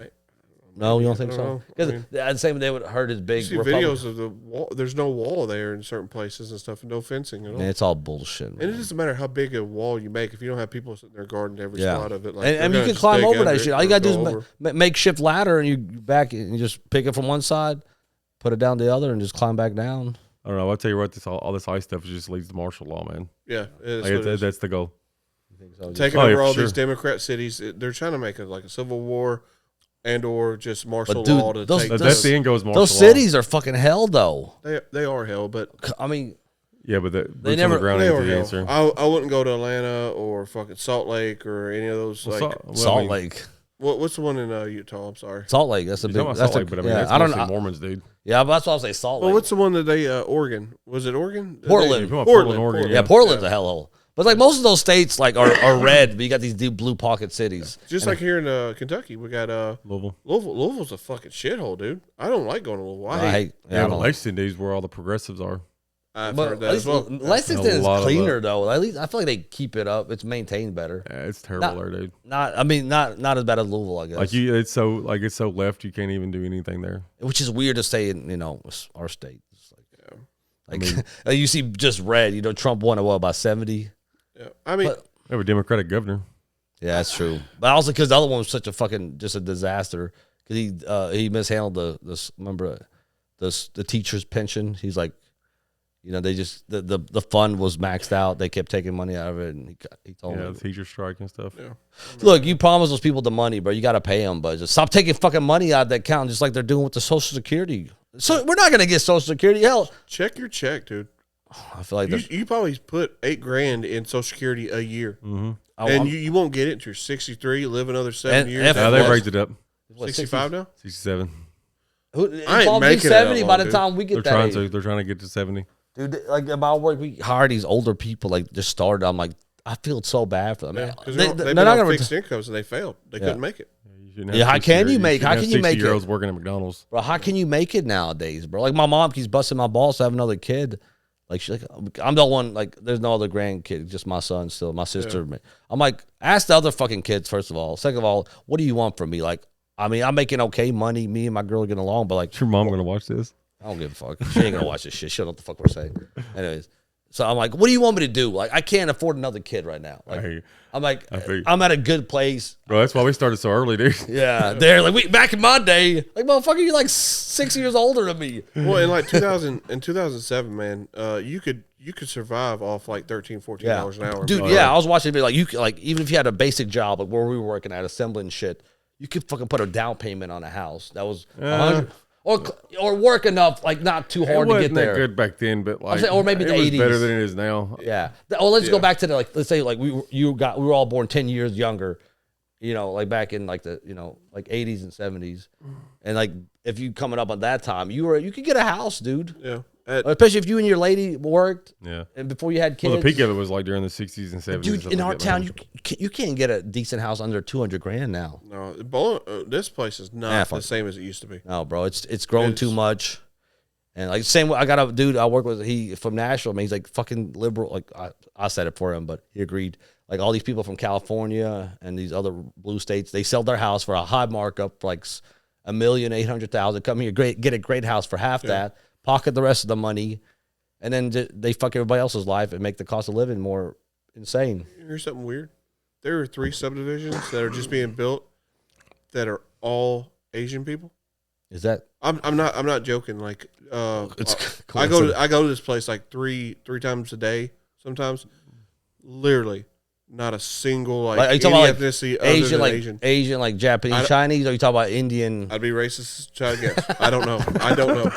No, you don't think I so? don't know. Because I mean, at the same they would hurt his You big. see Republican- videos of the wall. There's no wall there in certain places and stuff, and no fencing at all. Man, it's all bullshit. And it Man. doesn't matter how big a wall you make if you don't have people sitting there guarding every spot of it. Like, and they're you can gonna climb dig over under that it shit. All you or gotta do go is over. makeshift ladder, and you back and you just pick it from one side, put it down the other, and just climb back down. I don't know. I'll tell you what, all this ICE stuff just leads to martial law, man. Yeah, it is Like, what it is. that's the goal. Taking Oh, yeah, over for all sure. these Democrat cities. They're trying to make it like a civil war and or just martial But, dude, law to those- take. That's the end goal is martial Those law. cities are fucking hell, though. They are hell, but I mean, Yeah, but the boots on never- the ground they ain't are the hell. answer. I wouldn't go to Atlanta or fucking Salt Lake or any of those. Well, Like well, I Salt mean, Lake. what's the one in Utah? I'm sorry. Salt Lake. That's a You're big. talking about That's Salt Lake, but I mean, that's I don't mostly know. Mormons, dude. Yeah, but that's why I say Salt Lake. Well, what's the one that they Oregon? Was it Oregon? Portland. You're talking about Portland, Oregon. yeah, Portland's a hellhole. But like most of those states, like are red, but you got these deep blue pocket cities. Just like here in Kentucky, we got Louisville. Louisville's a fucking shithole, dude. I don't like going to Louisville. I hate. Yeah, I but don't- Lexington is where all the progressives are. I've But heard at that least as well. Lexington A is lot of, cleaner though. At least I feel like they keep it up. It's maintained better. Yeah, it's terrible Not- there, dude. Not as bad as Louisville, I guess. Like it's so left you can't even do anything there. Which is weird to say in our state. It's like, Yeah. like you see just red. Trump won by 70. Yeah. I mean, But- They have a Democratic governor. Yeah, that's true. But also because the other one was such a fucking just a disaster because he mishandled the teacher's pension. He's like, they just the fund was maxed out. They kept taking money out of it, and he told Yeah, me, the teacher strike and stuff. yeah. look, you promised those people the money, bro. You got to pay them, but just stop taking fucking money out of that account, just like they're doing with the Social Security. So we're not gonna get Social Security. Hell, Check your check, dude. I feel like You probably put $8,000 in Social Security a year, Mm-hmm. and you won't get it until you're 63. Live another 7 And years. F- Now Yes. they raised it up. 65 now. 67. I ain't making it 70 that by long, the time we They're get that trying age. to. They're trying to get to 70. Dude, like at my work, we hire these older people. Like just started. I'm like, I feel so bad for them. Yeah, Man, because they're they've not been on gonna fixed incomes and they failed. They couldn't make it. You shouldn't Yeah, how 60 can you year- make- how shouldn't can you have make it? 60-year-olds working at McDonald's. Bro, how can you make it nowadays, bro? Like my mom keeps busting my balls to have another kid. Like she's like, I'm the one. Like there's no other grandkid, just my son still. My sister. I'm like, ask the other fucking kids first of all. Second of all, what do you want from me? Like, I mean, I'm making okay money. Me and my girl are getting along, but like, Is your mom going to watch this? I don't give a fuck. She ain't gonna watch this shit. She don't know what the fuck we're saying. Anyways, so I'm like, what do you want me to do? Like, I can't afford another kid right now. Like, Hey, I'm like, I feel you. I'm at a good place. bro, that's why we started so early, dude. Yeah, they're like, back in my day, like, motherfucker, you're like 6 years older than me. Well, in like 2007, man, you could survive off like $13, $14 an hour, dude. bro. Yeah, I was watching it. Like, you could, like, even if you had a basic job, like where we were working at, assembling shit, you could fucking put a down payment on a house that was 100, or work enough, like not too It hard to wasn't get that there. good back then, but like, saying, or maybe it the was 80s. better than it is now. Yeah. Oh, let's go Yeah. back to the let's say like we were all born 10 years younger, like back in like the like 80s and 70s, and like if you coming up on that time, you could get a house, dude. Yeah. Especially if you and your lady worked Yeah. and before you had kids. Well, the peak of it was like during the 60s and 70s. Dude, stuff in like our that, town, man. you can't get a decent house under $200,000 now. No, this place is not fuck the same as it used to be. No, bro, it's grown It's- too much. And like same way, I got a dude I work with. He from Nashville. Man, he's like fucking liberal. Like I said it for him, but he agreed. Like all these people from California and these other blue states, they sell their house for a high markup, for like $1,800,000. Come here, get a great house for half that. Pocket the rest of the money, and then they fuck everybody else's life and make the cost of living more insane. Here's something weird. There are 3 subdivisions that are just being built that are all Asian people. Is that? I'm not joking. Like It's I go to this place like three times a day sometimes. Literally, not a single like Like, are you any talking about, ethnicity Asian, other than like Asian. Asian, like Japanese, Chinese? Or are you talking about Indian? I'd be racist. Try to guess. I don't know. I don't know.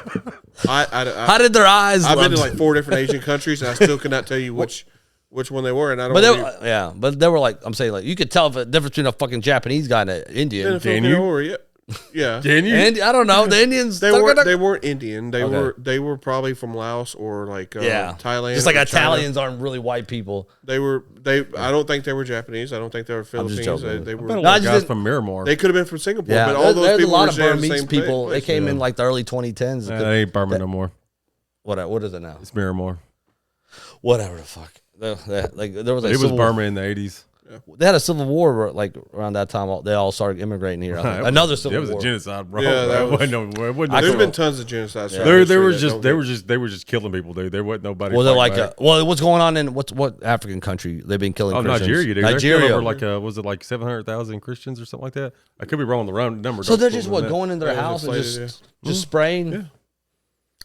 How did their eyes? I've been to like 4 different Asian countries, and I still cannot tell you which one they were. And I don't. But they were like, I'm saying, like, you could tell the difference between a fucking Japanese guy and an Indian. Can you? Yeah. Can you? And I don't know. The Indians. They weren't Indian. They were probably from Laos or like Thailand. Just like Italians China. aren't really white people. I don't think they were Japanese. I don't think they were Philippines. They were. A lot of guys from Miramar. They could have been from Singapore. Yeah, but all those people a lot were of sharing the Burmese same people. place. They came in like the early 2010s. They ain't Burma no more. What is it now? It's Miramar. Whatever the fuck. Like there was. Like, it was Burma in the 80s. They had a civil war like around that time. They all started immigrating here. Another civil war. It was a genocide, bro. Yeah, there's been tons of genocides. Yeah. They were just killing people, dude. There wasn't nobody. Well, they're like, what's going on in what African country they've been killing? Christians? Nigeria, dude. Nigeria, over like was it like 700,000 Christians or something like that? I could be wrong on the round number. So they're just going in their house and just spraying. Yeah.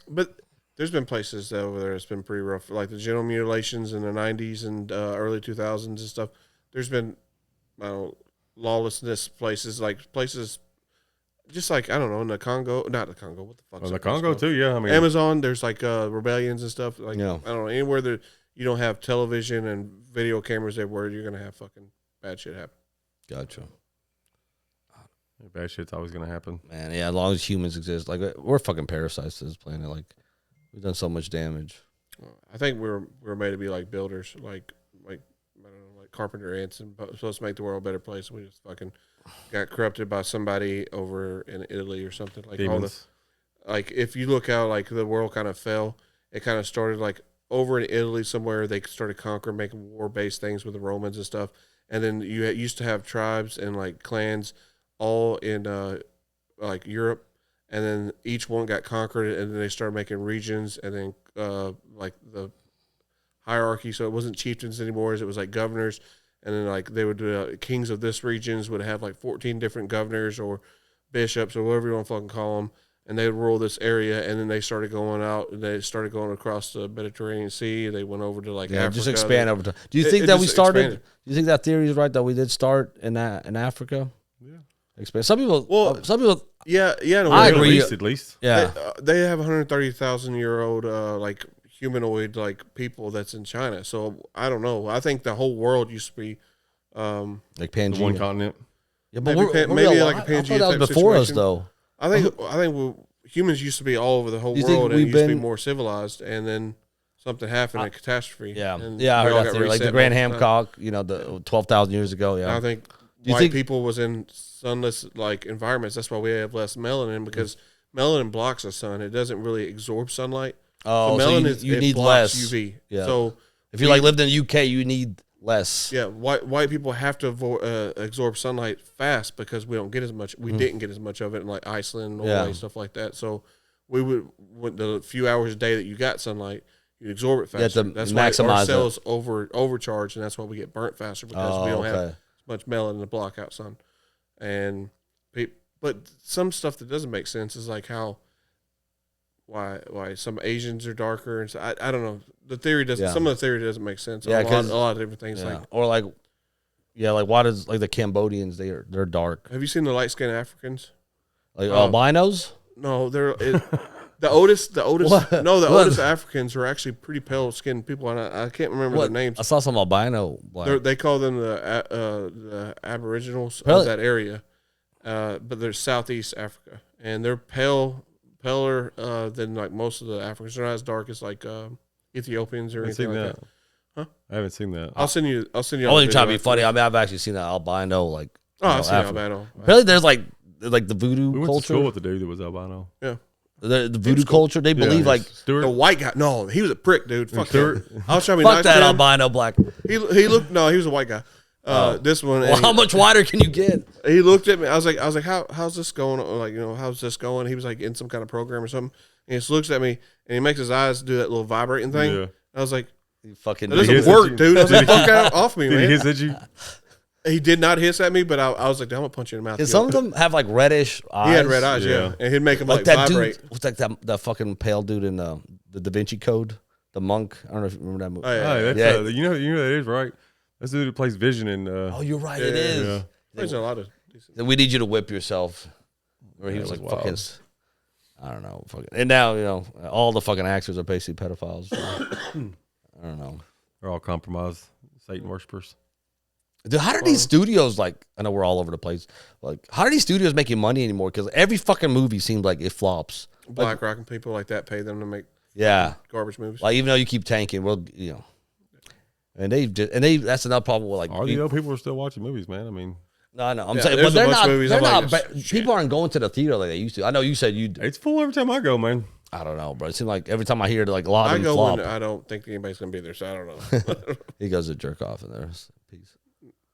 But there's been places over there that's been pretty rough, like the genital mutilations in the 90s and early 2000s and stuff. There's been lawlessness places just like, I don't know, in the Congo, not the Congo, what the fuck? The Congo too, yeah. I mean, Amazon, there's like rebellions and stuff. Like, yeah. I don't know, anywhere that you don't have television and video cameras everywhere, you're going to have fucking bad shit happen. Gotcha. Bad shit's always going to happen. Man, yeah, as long as humans exist. Like, we're fucking parasites to this planet. Like, we've done so much damage. I think we're made to be like builders, like I don't know, like carpenter ants, and supposed to make the world a better place. We just fucking got corrupted by somebody over in Italy or something. Like Demons. like if you look how like the world kind of fell, it kind of started like over in Italy somewhere. They started conquering, making war-based things with the Romans and stuff. And then you used to have tribes and like clans all in like Europe, and then each one got conquered, and then they started making regions, and then like the hierarchy, so it wasn't chieftains anymore, it was like governors, and then like they would kings of this regions would have like 14 different governors or bishops or whatever you want to fucking call them, and they would rule this area, and then they started going out, and they started going across the Mediterranean Sea, they went over to like Africa. Just expand over time. Do you think that we started? Expanded. Do you think that theory is right that we did start in Africa? Yeah. Expand. Some people. Yeah. No, I agree. At least. Yeah. They have 130,000-year-old like humanoid like people that's in China. So I don't know. I think the whole world used to be like Pangea, one continent. Yeah, but maybe like a Pangea. I thought that was before us though. I think humans used to be all over the whole world, and used to be more civilized, and then something happened, a catastrophe. Yeah, and I heard that theory. Like the Grand Hancock, the 12,000 years ago. Yeah, I think white people was in sunless like environments. That's why we have less melanin, because melanin blocks the sun. It doesn't really absorb sunlight. Oh, so you need less UV. Yeah. So if you like lived in the UK, you need less. Yeah, white people have to absorb sunlight fast because we don't get as much. We didn't get as much of it in like Iceland, Norway, stuff like that. So we would, with the few hours a day that you got sunlight, you absorb it faster. That's why our cells overcharge, and that's why we get burnt faster, because we don't have as much melanin to block out sun. But some stuff that doesn't make sense is like why some Asians are darker, and so I don't know. The theory doesn't. Some of the theory doesn't make sense. Yeah, a lot of different things. Yeah. Like why does like the Cambodians they're dark? Have you seen the light skinned Africans? Like albinos? No, they're the oldest. Oldest Africans are actually pretty pale skinned people, and I can't remember their names. I saw some albino black. They call them the Aboriginals of that area, but they're Southeast Africa, and they're paler than like most of the Africans. They're not as dark as like Ethiopians or anything like that. Huh? I haven't seen that. I'll send you. I wasn't trying to be funny. I mean, I've actually seen that albino like. I've seen albino. Apparently, there's like the voodoo we went culture. To school with the dude that was albino. Yeah. The voodoo culture, they believe like Stuart. The white guy. No, he was a prick, dude. Fuck Stuart. him. I was trying to be fuck nice that to him. albino black. He looked. No, he was a white guy. This one. Well, how much wider can you get? He looked at me. I was like, how's this going? Like, how's this going? He was like in some kind of program or something. And he just looks at me and he makes his eyes do that little vibrating thing. Yeah. I was like, you fucking that doesn't work, dude. I was like, fuck off me, man. Did he hit you? He did not hiss at me, but I was like, I'm gonna punch you in the mouth. Cause some of them have like reddish eyes. He had red eyes, yeah. And he'd make them like that vibrate. dude. What's like that fucking pale dude in the Da Vinci Code, the monk. I don't know if you remember that movie. Oh, yeah. That's, Yeah. you know that is right. That's the dude who plays Vision in. Oh, you're right. Yeah, It is. yeah. There's a lot of decent. We need you to whip yourself. Or he That was was like wild. fucking. I don't know. Fucking. And now all the fucking actors are basically pedophiles. I don't know. They're all compromised Satan worshippers. Dude, how do these studios like? I know we're all over the place. Like, how are these studios making money anymore? Because every fucking movie seems like it flops. Black Rock and people like that pay them to make Yeah, garbage movies. like even though you keep tanking, well, and they that's another problem with like. Are the old people are still watching movies, man? I mean, No, I'm Yeah, saying, there's but a they're bunch of not. movies They're I'm not. like, But people aren't going to the theater like they used to. I know you said you. it's full every time I go, man. I don't know, bro. It seems like every time I hear like a lot I of them go flop, when I don't think anybody's gonna be there, so I don't know. he goes to jerk off in there. Peace.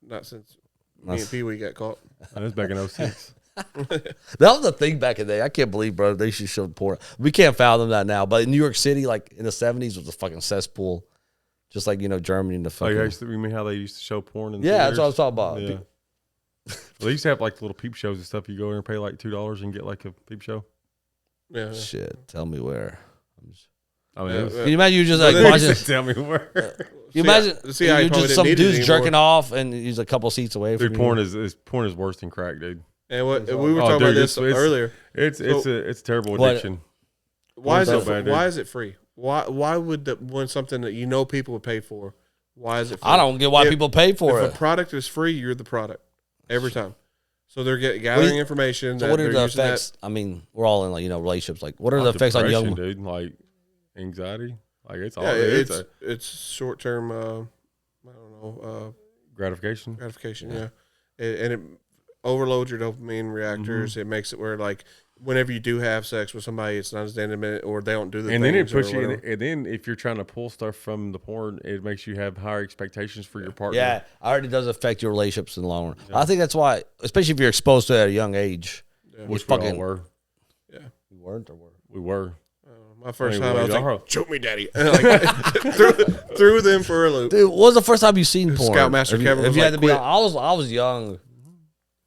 Not since me and Pee Wee got caught. That was back in 06. That was a thing back in the day. I can't believe, bro. They should show porn. We can't fathom that now. But in New York City, like in the 70s, was a fucking cesspool. Just like Germany and the Oh, fucking. you mean how they used to show porn? In Yeah, that's what I was theaters? talking about. Yeah. Well, they used to have like little peep shows and stuff. You go in and pay like $2 and get like a peep show. Yeah. Shit, tell me where. I mean, Yeah, it was, Can you imagine you just But like then- watching? tell me where. You imagine see how he you're probably just didn't some need it dude's anymore. jerking off and he's a couple seats away from Dude, you. porn is worse than crack, dude. And what we Oh, were talking dude, about this it's- earlier. It's a terrible What- addiction. Why is so it? bad, dude. Why is it free? Why would when something that people would pay for? Why is it free? I don't get why If- people pay for If it. a product is free, you're the product every time. So they're gathering information. So that what are they're the using that- effects? I mean, we're all in like relationships. Like, what are the effects on Depression, young? dude? Like anxiety. Like it's all Yeah, it's it's short term. I don't know. gratification. Gratification. Yeah, and it overloads your dopamine reactors. It makes it where like whenever you do have sex with somebody, it's not as intimate, or they don't do the And then it things or pushes you. whatever. And then if you're trying to pull stuff from the porn, it makes you have higher expectations for your partner. Yeah, it already does affect your relationships in the long run. I think that's why, especially if you're exposed to it at a young age. Yeah. which we we all fucking- were. Yeah. You weren't or were? We were. My first I mean, time, I was we are. like, "Choke me, daddy!" And like, threw them for a loop. Dude, what was the first time you seen porn? Scoutmaster If you- Kevin if was you like, had to be, "Quit." I was young,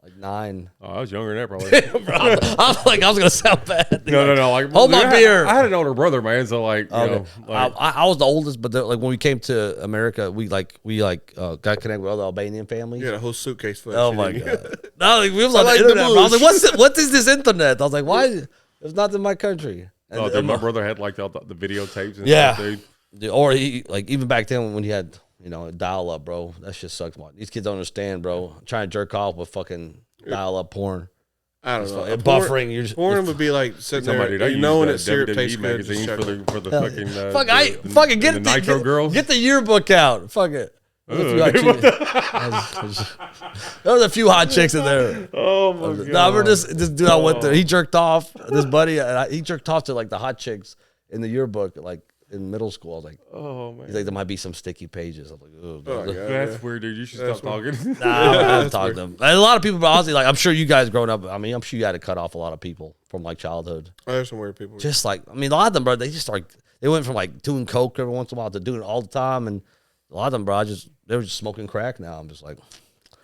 like 9. Oh, I was younger than that, probably. Bro, I was like, I was gonna sound bad. no. Like, Hold my dude, beer. I had an older brother, man. So like, you Okay. know, like, I was the oldest, but like when we came to America, we got connected with other Albanian families. You had a whole suitcase full. Oh of my shit. god! No, like, we was I on the like the internet. Bro. I was like, blues. what is this internet? I was like, why? It's not in my country. And, oh, dude, my brother had like the videotapes and Yeah. stuff, dude. Dude, or he like even back then when he had dial up, bro. That shit sucked. These kids don't understand, bro. Trying to jerk off with fucking dial up porn. I don't know. And Porn- buffering. You're just Porn would be like sitting there, Somebody, they knowing use that syrup WWE tastes good. magazine just for chuck it. the fucking fuck. the Fucking get the the Nitro girls. Get the yearbook out. Fuck it. There was a few Ugh, hot what chicks- there was a few hot chicks in there. Oh my god! No, we're this dude I went there. He jerked off. This buddy, he jerked off to like the hot chicks in the yearbook, like in middle school. I was like, Oh man, he's like, there might be some sticky pages. I'm like, oh, Oh, dude. God, that's yeah. weird, dude. You should That's stop talking. Nah, I haven't talked to them. And a lot of people, but honestly, like I'm sure you guys growing up. I mean, I'm sure you had to cut off a lot of people from like childhood. Oh, there's some weird people. Just like, I mean, a lot of them, bro, they just like they went from like doing coke every once in a while to doing it all the time, and a lot of them, bro, they were just smoking crack. Now I'm just like,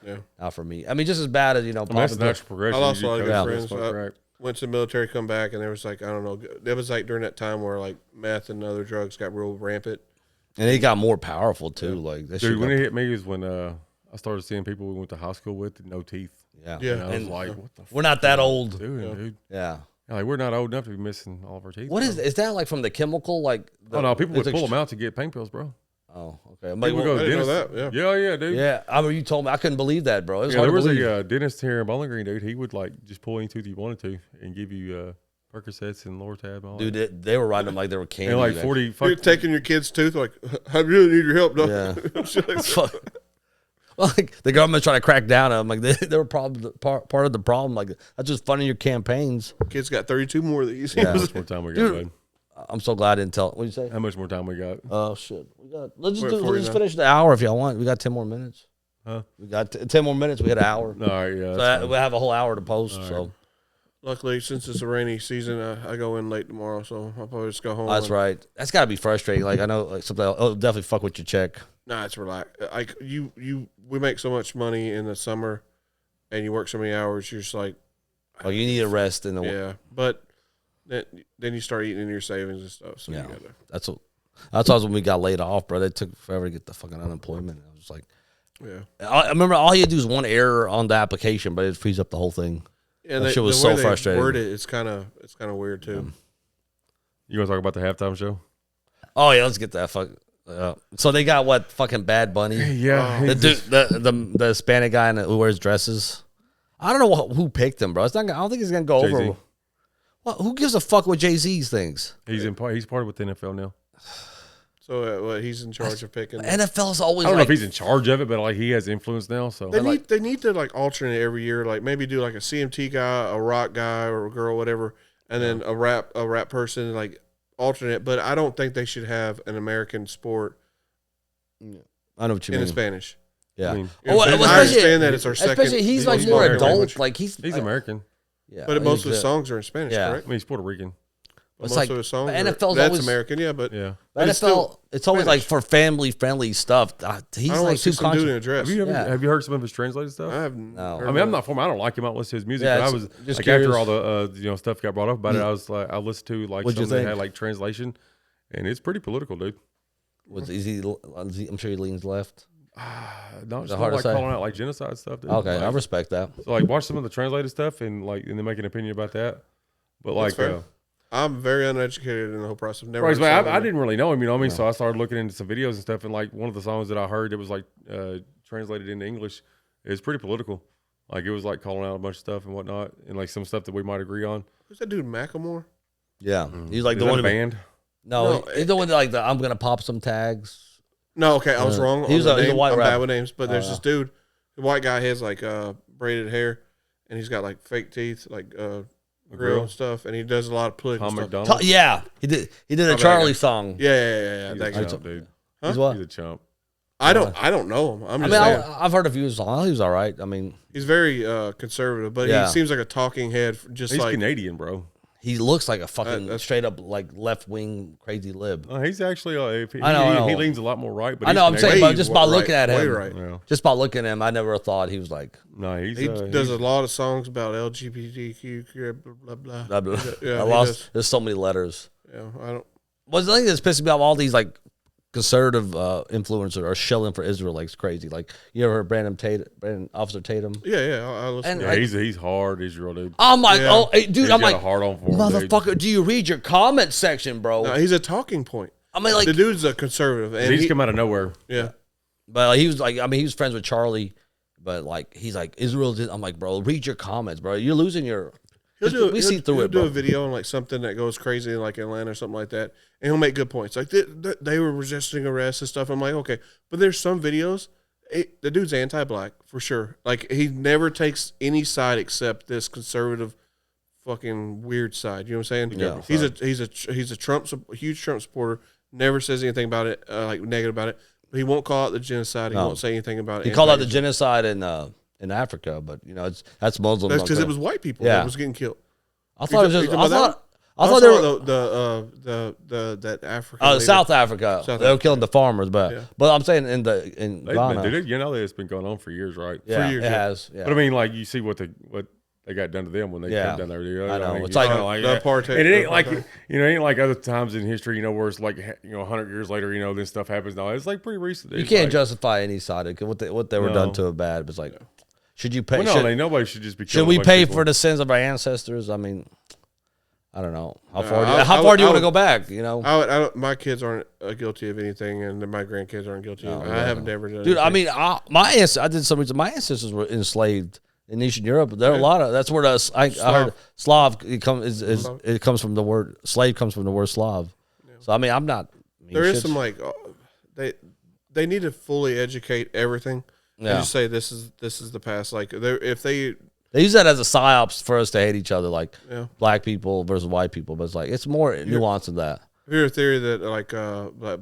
Yeah. not for me. I mean, just as bad as I mean, that's popping the pills. natural progression. I lost a You lot of cut good smoke, friends. smoke crack. Went to the military, come back, and there was like, I don't know. It was like during that time where like meth and other drugs got real rampant. And they got more powerful too. Like that shit. Dude, when got- it hit me is when I started seeing people we went to high school with no teeth. yeah, Yeah. And I was And like, what the we're not that old. fuck are you doing, dude? Yeah. Yeah, like we're not old enough to be missing all of our teeth. What bro. is that like from the chemical? Like, Oh no, people would it's pull ext- them out to get pain pills, bro. Oh, okay. People would go to I didn't know dentist. that, yeah. yeah, dude. Yeah, I mean, you told me I couldn't believe that, bro. It was Yeah, hard there was to believe. a dentist here in Bowling Green, dude. He would like just pull any tooth you wanted to and give you Percocets and Lortab and all Dude, that. they were riding them like they were candy. And like back- 40 You're fuck, taking your kid's tooth, like, I really need your help, dog. Yeah. Shit like that. Fuck. Well, like the government's trying to crack down on them. Like they were probably part of the problem. Like that's just funding your campaigns. Kid's got 32 more of these. Yeah. How much more time we got, Dude. bud? I'm so glad I didn't tell. What you say? How much more time we got? Oh shit, let's We're at just 49. finish the hour if y'all want. We got 10 more minutes. Huh? We got 10 more minutes. We hit an hour. All right, yeah. So that's we have a whole hour to post. All So Luckily, since it's a rainy season, I go in late tomorrow, so I'll probably just go home. that's and- right. That's got to be frustrating. Like I know, like something it'll definitely fuck with your check. Nah, it's relaxed. Like we make so much money in the summer, and you work so many hours. You're just like, Oh, you need a rest in the yeah. But then you start eating into your savings and stuff. So yeah. you gotta. That's why when we got laid off, bro. It took forever to get the fucking unemployment. I was like, yeah. I remember all you do is one error on the application, but it frees up the whole thing. And that shit was so frustrating. It's kind of weird too. You want to talk about the halftime show? Oh yeah, let's get that fuck. So they got what fucking Bad Bunny? Yeah, the dude, the Hispanic guy who wears dresses. I don't know who picked him, bro. It's not. I don't think he's gonna go Jay-Z. over. Well, who gives a fuck what Jay-Z's things? He's part with the NFL now. So he's in charge of picking. NFL's always. I don't know if he's in charge of it, but like he has influence now. So they need to like alternate every year. Like maybe do like a CMT guy, a rock guy, or a girl, whatever, and then a rap person, like alternate. But I don't think they should have an American sport. I know what you mean. In Spanish. Yeah. I mean, I understand that it's our second. Especially he's like more American adult. language. Like he's American. Yeah. But most of the songs are in Spanish, Yeah. correct? I mean, he's Puerto Rican. But It's most like of the songs NFL's that's always- American, yeah. But Yeah. but NFL. it's still It's always like Spanish. for family friendly stuff. He's I don't like want to too see some dude in conscious. a dress. Have you heard some of his translated stuff? I have No. heard I mean, I'm of not for him. I don't like him. I don't listen to his music. Yeah, but I it's was just like curious. after all the stuff got brought up about it, I was like, I listened to like What'd you something that think? had like translation, and it's pretty political, dude. Is he? I'm sure he leans left. Not Is just it hard to like say? calling out like genocide stuff. Dude. Okay, Like, I respect that. so like watch some of the translated stuff and then make an opinion about that. But like, fair. I'm very uneducated in the whole process. Never. right, heard but song I of it. didn't really know him, you know what I mean? So I started looking into some videos and stuff, and like one of the songs that I heard, it was like translated into English. It was pretty political. Like it was like calling out a bunch of stuff and whatnot, and like some stuff that we might agree on. Who's that dude, Macklemore? Yeah, he's like Is the that one a band. No, he's the one that like I'm gonna pop some tags. No, okay, I was wrong. He's on the a name. white I'm rapper. bad with names, but there's this dude, the white guy has like braided hair, and he's got like fake teeth, like grill grill? and stuff, and he does a lot of political Tom stuff. McDonald. Yeah, he did a bad Charlie guy. song. Yeah. He's That a guy. chump, dude. He's what? He's a chump. I don't know him. I'm I just mean, saying. I've heard a few songs. He was all right. I mean, He's very conservative, but Yeah. he seems like a talking head. Just He's like Canadian, bro. he looks like a fucking that's- straight up like left wing crazy lib. He's actually I know. he leans a lot more right. But I know. I'm he's saying, Canadian. but just by looking at way him, right. Yeah. just by looking at him, I never thought he was like No, He he's does a lot of songs about LGBTQ, blah blah blah. blah, blah. Yeah, I he lost. does. There's so many letters. Yeah, I don't. What's the thing that's pissing me off? All these like conservative influencers are shelling for Israel like it's crazy. Like you ever heard Officer Tatum? Yeah. I listen. And to yeah, it. he's hard Israel, dude. I'm like, Yeah. oh, hey, dude, He's I'm got like, a hard on for him, dude. motherfucker, do you read your comment section, bro? No, he's a talking point. I mean, like, The dude's a conservative, and He just come out of nowhere. yeah. but he was like, I mean, he was friends with Charlie, but like, he's like, Israel did. I'm like, bro, read your comments, bro. You're losing your. We see through he'll it, do bro. a video on like something that goes crazy in like Atlanta or something like that, and he'll make good points. Like they were resisting arrest and stuff. I'm like, okay, but there's some videos. The dude's anti-black for sure. Like he never takes any side except this conservative, fucking weird side. You know what I'm saying? Yeah. He's a huge Trump supporter. Never says anything about it, like negative about it. But he won't call out the genocide. He No. won't say anything about it. He called out the genocide in Africa, but you know, that's Muslims. That's because it was white people Yeah. that was getting killed. I thought it was You just. talking I about that thought. I thought they were. that African. lady- South Africa. South They were Africa. killing the farmers, but Yeah. I'm saying in They've Ghana. been, dude, you know it's been going on for years, right? Yeah, years, it yeah. has. Yeah. But I mean, like you see what they got done to them when they Yeah. came down there. You know, I know. I mean, It's like- kinda The apartheid- and it ain't the like apartheid. it ain't like other times in history, you know, where it's like 100 years later, you know, this stuff happens. No, it's like pretty recent. You It's can't like, justify any side of what they were No. done to it bad. But it's like, should you pay? Well, should, no, nobody should just be. should killing we a bunch pay of people. for the sins of our ancestors? I mean, I don't know. How No, far? I- How I far would- do you I want to would- go back? You know, my kids aren't guilty of anything, and my grandkids aren't guilty. No, of yeah, I haven't no. ever done. dude. I anything. mean, I did some reason. My ancestors were enslaved in Eastern Europe. There are a lot of. That's where I heard Slav. It comes from the word slave. Comes from the word Slav. So I mean, I'm not. there is some like they need to fully educate everything. Yeah. And just say this is the past. Like if they They use that as a psyops for us to hate each other, like Yeah. black people versus white people. But it's like it's more nuanced than that. Have you heard a theory that like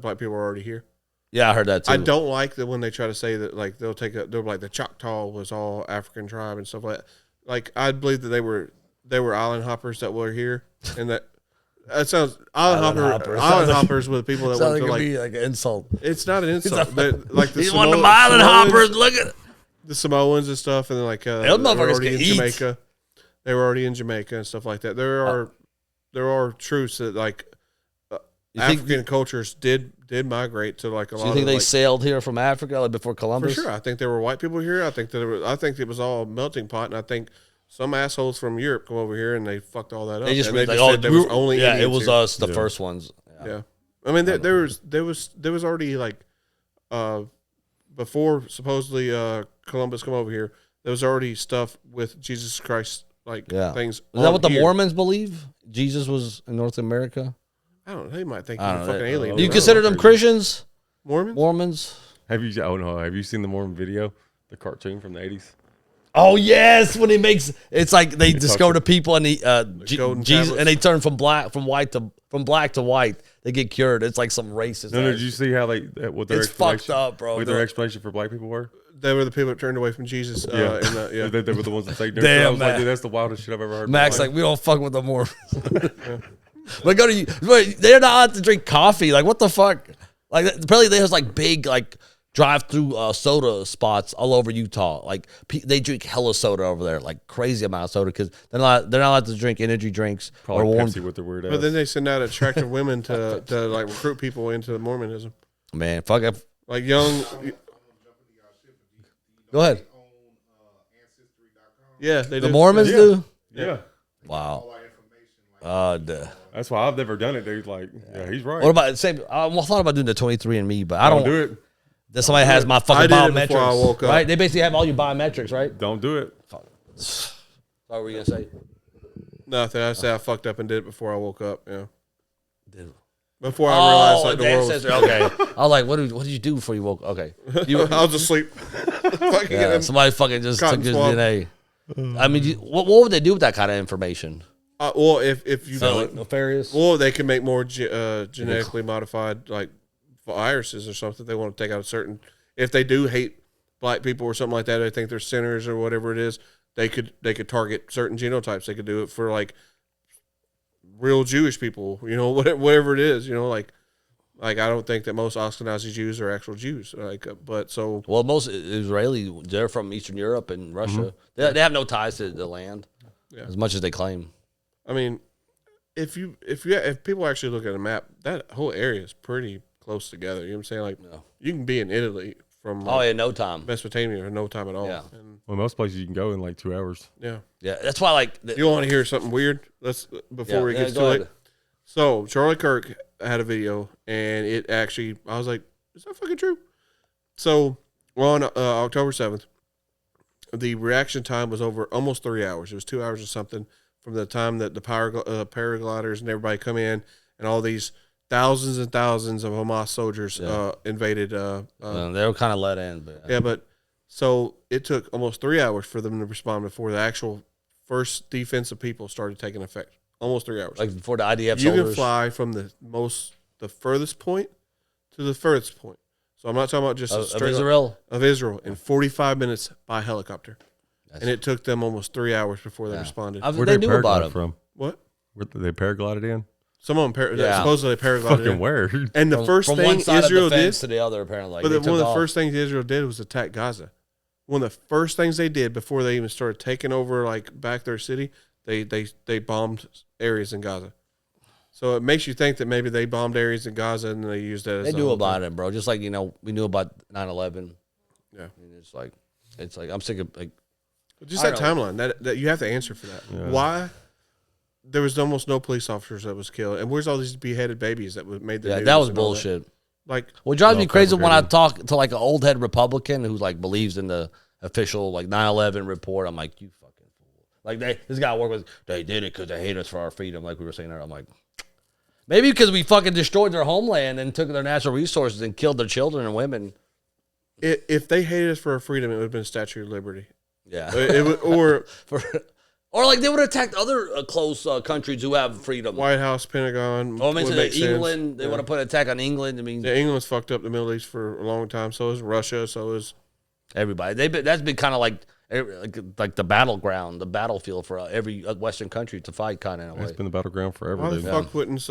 black people are already here? Yeah, I heard that too. I don't like that when they try to say that like they're like the Choctaw was all African tribe and stuff like that. Like I believe that they were island hoppers that were here and that That sounds island hoppers with people that Sounds went like to it'd be like an insult. It's not an insult. Like the He's one of the island hoppers. Look at the Samoans and stuff, and then like those they were motherfuckers already can in eat. Jamaica. They were already in Jamaica and stuff like that. There are truths that like African cultures did migrate to like a lot. Do you think of, they like, sailed here from Africa like before Columbus? For sure, I think there were white people here. I think it was all a melting pot, and I think some assholes from Europe come over here and they fucked all that up. They just and like, said there was only it Indians was here. us, the first ones. Yeah. I mean, there was already like, before supposedly Columbus come over here, there was already stuff with Jesus Christ, like things. Is that what the Mormons believe? Jesus was in North America? I don't know. They might think he's a fucking alien. Do you consider them Christians? Mormons? Have you seen the Mormon video, the cartoon from the 80s? Oh yes, when he makes it's like they discover the people and Jesus, tablets. and they turn from black to white. They get cured. It's like some racist. No, did you see how what their it's explanation? fucked up, bro. What their explanation for black people were? They were the people that turned away from Jesus. They were the ones that say, Damn, I was like, dude, that's the wildest shit I've ever heard. Max, like, we don't fuck with the Mormons. But they're not allowed to drink coffee. Like, what the fuck? Like, apparently there's like big like drive-through soda spots all over Utah. Like, they drink hella soda over there, like crazy amount of soda, because they're not allowed to drink energy drinks probably or warm. Pepsi with their weird ass. But then they send out attractive women to like recruit people into Mormonism. Man, fuck it. Like young. Go ahead. Yeah, they do. The Mormons do. Yeah. Wow. That's why I've never done it, dude. Like, yeah, he's right. What about same? I thought about doing the 23andMe, but I don't do it. That somebody has my fucking I did it biometrics. before I woke up. Right? They basically have all your biometrics, right? Don't do it. What were you gonna say? Nothing. I said I fucked up and did it before I woke up. Yeah. Dude. Before I realized like the the world. ancestor. Okay. I was like, what did you do before you woke? Okay. I was asleep. Fucking Yeah, somebody fucking just took Cotton his swab. DNA. I mean, what would they do with that kind of information? well, if you Nefarious. well, they can make more genetically modified like viruses or something. They want to take out a certain. If they do hate black people or something like that, they think they're sinners or whatever it is. They could target certain genotypes. They could do it for like real Jewish people. You know, whatever it is. You know, like I don't think that most Ashkenazi Jews are actual Jews. Like, but so Well, most Israeli, they're from Eastern Europe and Russia. They have no ties to the land, as much as they claim. I mean, if people actually look at a map, that whole area is pretty close together. You know what I'm saying? Like, you can be in Italy from No time. Mesopotamia in no time at all. Yeah. And, Well, most places you can go in like 2 hours. yeah. Yeah, that's why You want to hear something weird? Before it gets too late. So Charlie Kirk had a video, and it actually, I was like, is that fucking true? So on October 7th, the reaction time was over almost 3 hours. It was 2 hours or something from the time that the paragliders and everybody come in, and all these thousands and thousands of Hamas soldiers invaded. they were kind of let in. But, yeah, but so it took almost 3 hours for them to respond before the actual first defensive people started taking effect. Almost 3 hours. like before the IDF You soldiers. can fly from the furthest point to the furthest point. So I'm not talking about just of Israel. Of Israel in 45 minutes by helicopter. And it took them almost 3 hours before they responded. Where They they knew about paraglide him. from? What? Where they paraglided in? Some of them supposedly paraglided. Fucking in. where? And the From- first from thing one side Israel of the did, fence to the other, apparently. but They one of took the off. first things Israel did was attack Gaza. One of the first things they did before they even started taking over like back their city, they bombed areas in Gaza. So it makes you think that maybe they bombed areas in Gaza and they used that as They a knew whole about thing. it, bro. Just like, we knew about 9/11. Yeah. I mean, it's like I'm sick of like. Just I that don't timeline that you have to answer for that. Yeah. Why there was almost no police officers that was killed, and where's all these beheaded babies that made the Yeah, news that was and all bullshit. Like, What drives me No, crazy when I fabricated. talk to like an old head Republican who like believes in the official like 9/11 report. I'm like, you fucking fool. Like this guy I work with, they did it because they hate us for our freedom, like we were saying there. I'm like, maybe because we fucking destroyed their homeland and took their natural resources and killed their children and women. if they hated us for our freedom, it would have been Statue of Liberty. Yeah. It would, or Or like they would have attacked other close countries who have freedom. White House, Pentagon. Or I mean, would so make sense. England, they would have put an attack on England. I mean, Yeah, England's fucked up the Middle East for a long time. So is Russia. So is everybody. That's been kind of like like the battleground, the battlefield for every Western country to fight, kind of in a way. It's been the battleground forever. Why the dude. fuck wouldn't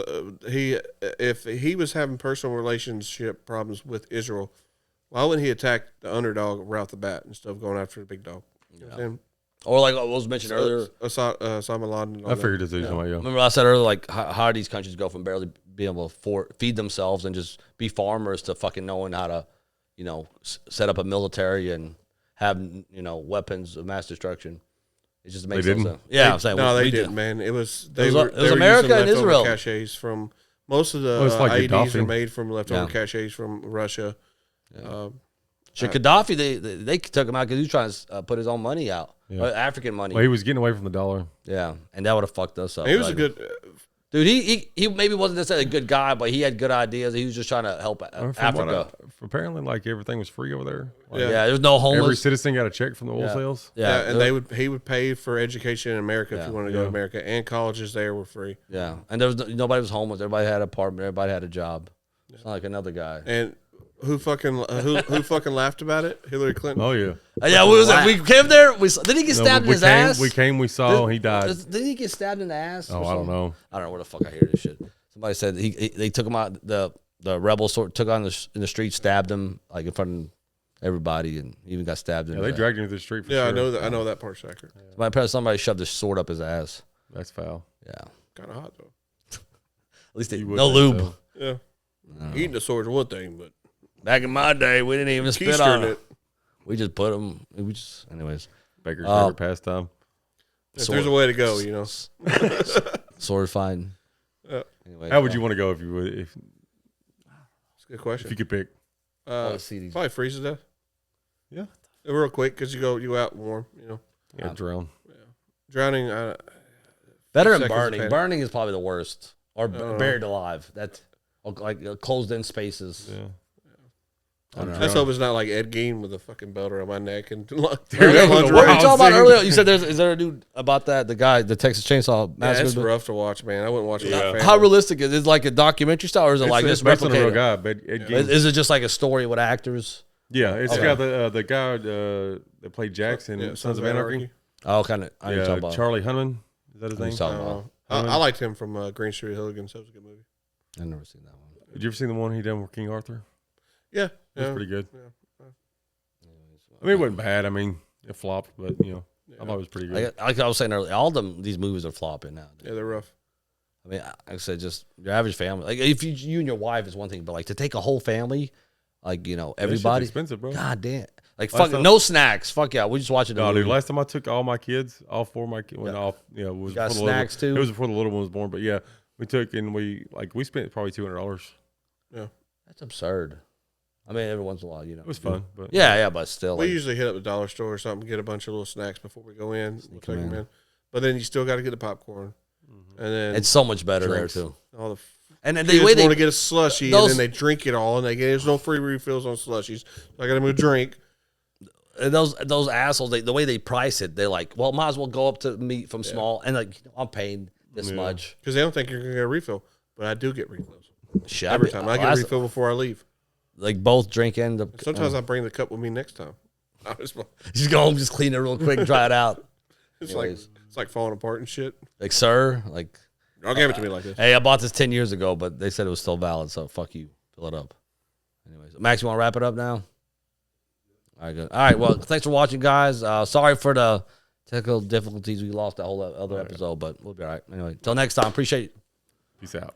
he? If he was having personal relationship problems with Israel, why wouldn't he attack the underdog right off the bat instead of going after the big dog? You know what I'm saying? Or like what was mentioned earlier, Osama bin Laden. and all I that. figured it's easy. Yeah. remember I said earlier, like how these countries go from barely being able to feed themselves and just be farmers to fucking knowing how to, set up a military and have, weapons of mass destruction. It just makes didn't? sense. Yeah, I'm saying No, they we didn't, did. man. It was was were America using and leftover Israel. Caches from most of the Well, it's like IEDs Gaddafi. are made from leftover Yeah. caches from Russia. Shit, Gaddafi, they took him out because he was trying to put his own money out, African money. Well, he was getting away from the dollar. Yeah, and that would have fucked us up. He was like, a good. dude. He maybe wasn't necessarily a good guy, but he had good ideas. He was just trying to help From Africa. apparently, like everything was free over there. Like, Yeah. Yeah, there's no every homeless. citizen got a check from the oil sales. Yeah, and he would pay for education in America if you wanted to go to America, and colleges there were free. Yeah, and there was nobody was homeless. Everybody had an apartment. Everybody had a job. It's not like another guy. And who fucking laughed about it? Hillary Clinton. Oh yeah. Yeah, what was it? We came there. Did he get stabbed in his ass? We saw, and he died. Did he get stabbed in the ass? Oh, or I don't something? know. I don't know where the fuck I hear this shit. Somebody said they took him out. The rebels took on in the street, stabbed him like in front of everybody, and he even got stabbed. Yeah, they dragged him to the street. For Yeah, sure. I know that. I know that part's accurate. Somebody shoved a sword up his ass. That's foul. Yeah, Kind of hot though. at least You would no think lube. so. Yeah, eating the sword's one thing, but Back in my day, we didn't even spit keistered on it. it. We just put them. Anyways, Baker's favorite pastime. If there's a way to go, sword fighting. Yeah. Anyway, How would you want to go if you would? If It's a good question. you could pick? let's see these. Probably freeze to death. Yeah. Real quick because you go out warm. Yeah, drown. Drowning. Better than seconds of burning? panic. Burning is probably the worst. Or buried alive. That's like closed in spaces. Yeah. Let's hope it's not like Ed Gein with a fucking belt around my neck and What were you lingerie. talking about earlier? You said is there a dude about that? The guy, the Texas Chainsaw Yeah, Massacre. it's rough to watch, man. I wouldn't watch it. Yeah. With How family. realistic is it? Is it like a documentary style, or is it like it's just based on a real replicated? guy, but Ed Gein. Is it just like a story with actors? Yeah, it's Okay. got the guy that played Jackson in Sons of Anarchy. Oh, kind of. I know what you're talking Yeah, about. Charlie Hunnam. Is that his I know name? what you're talking about. I liked him from Green Street Hooligans. That was a good movie. I've never seen that one. Did you ever see the one he done with King Arthur? Yeah, It was yeah. pretty good. Yeah. I mean, it wasn't bad. I mean, it flopped, but I thought it was pretty good. Like I was saying earlier, all these movies are flopping now. Dude. Yeah, they're rough. I mean, like I said, just your average family. Like if you and your wife is one thing, but like to take a whole family, like That shit's everybody. expensive, bro. God damn. Like Last fuck, time- no snacks. Fuck yeah, we just watching the No, movie. dude. Last time I took all my kids, all four of my kids, Yeah. it was got before the snacks, little, too? It was before the little one was born, but yeah, we took and we spent probably $200. That's absurd. I mean, every once in a while, It was fun, but Yeah, but still. We Like, usually hit up the dollar store or something, get a bunch of little snacks before we go in. We'll Sneak take 'em them in. in. But then you still got to get the popcorn. And then it's so much better drinks. there too. all the And then kids the way they want to get a slushie those- and then they drink it all. And there's no free refills on slushies. So I got to drink. and those assholes, the way they price it, they're like, well, might as well go up to meat from small, and like I'm paying this much. Because they don't think you're going to get a refill. But I do get refills. Shit, Every time. I get a that's- refill before I leave. Like both drink and the. Sometimes I bring the cup with me next time. I just, just go home, just clean it real quick, and dry it out. it's Anyways. like falling apart and shit. Like, sir, like, Y'all gave it to me like this. hey, I bought this 10 years ago, but they said it was still valid, so fuck you. Fill it up. Anyways, Max, you want to wrap it up now? All right, good. All right, well, thanks for watching, guys. Sorry for the technical difficulties. We lost that whole other episode, but we'll be all right. Anyway, till next time. Appreciate it. peace out.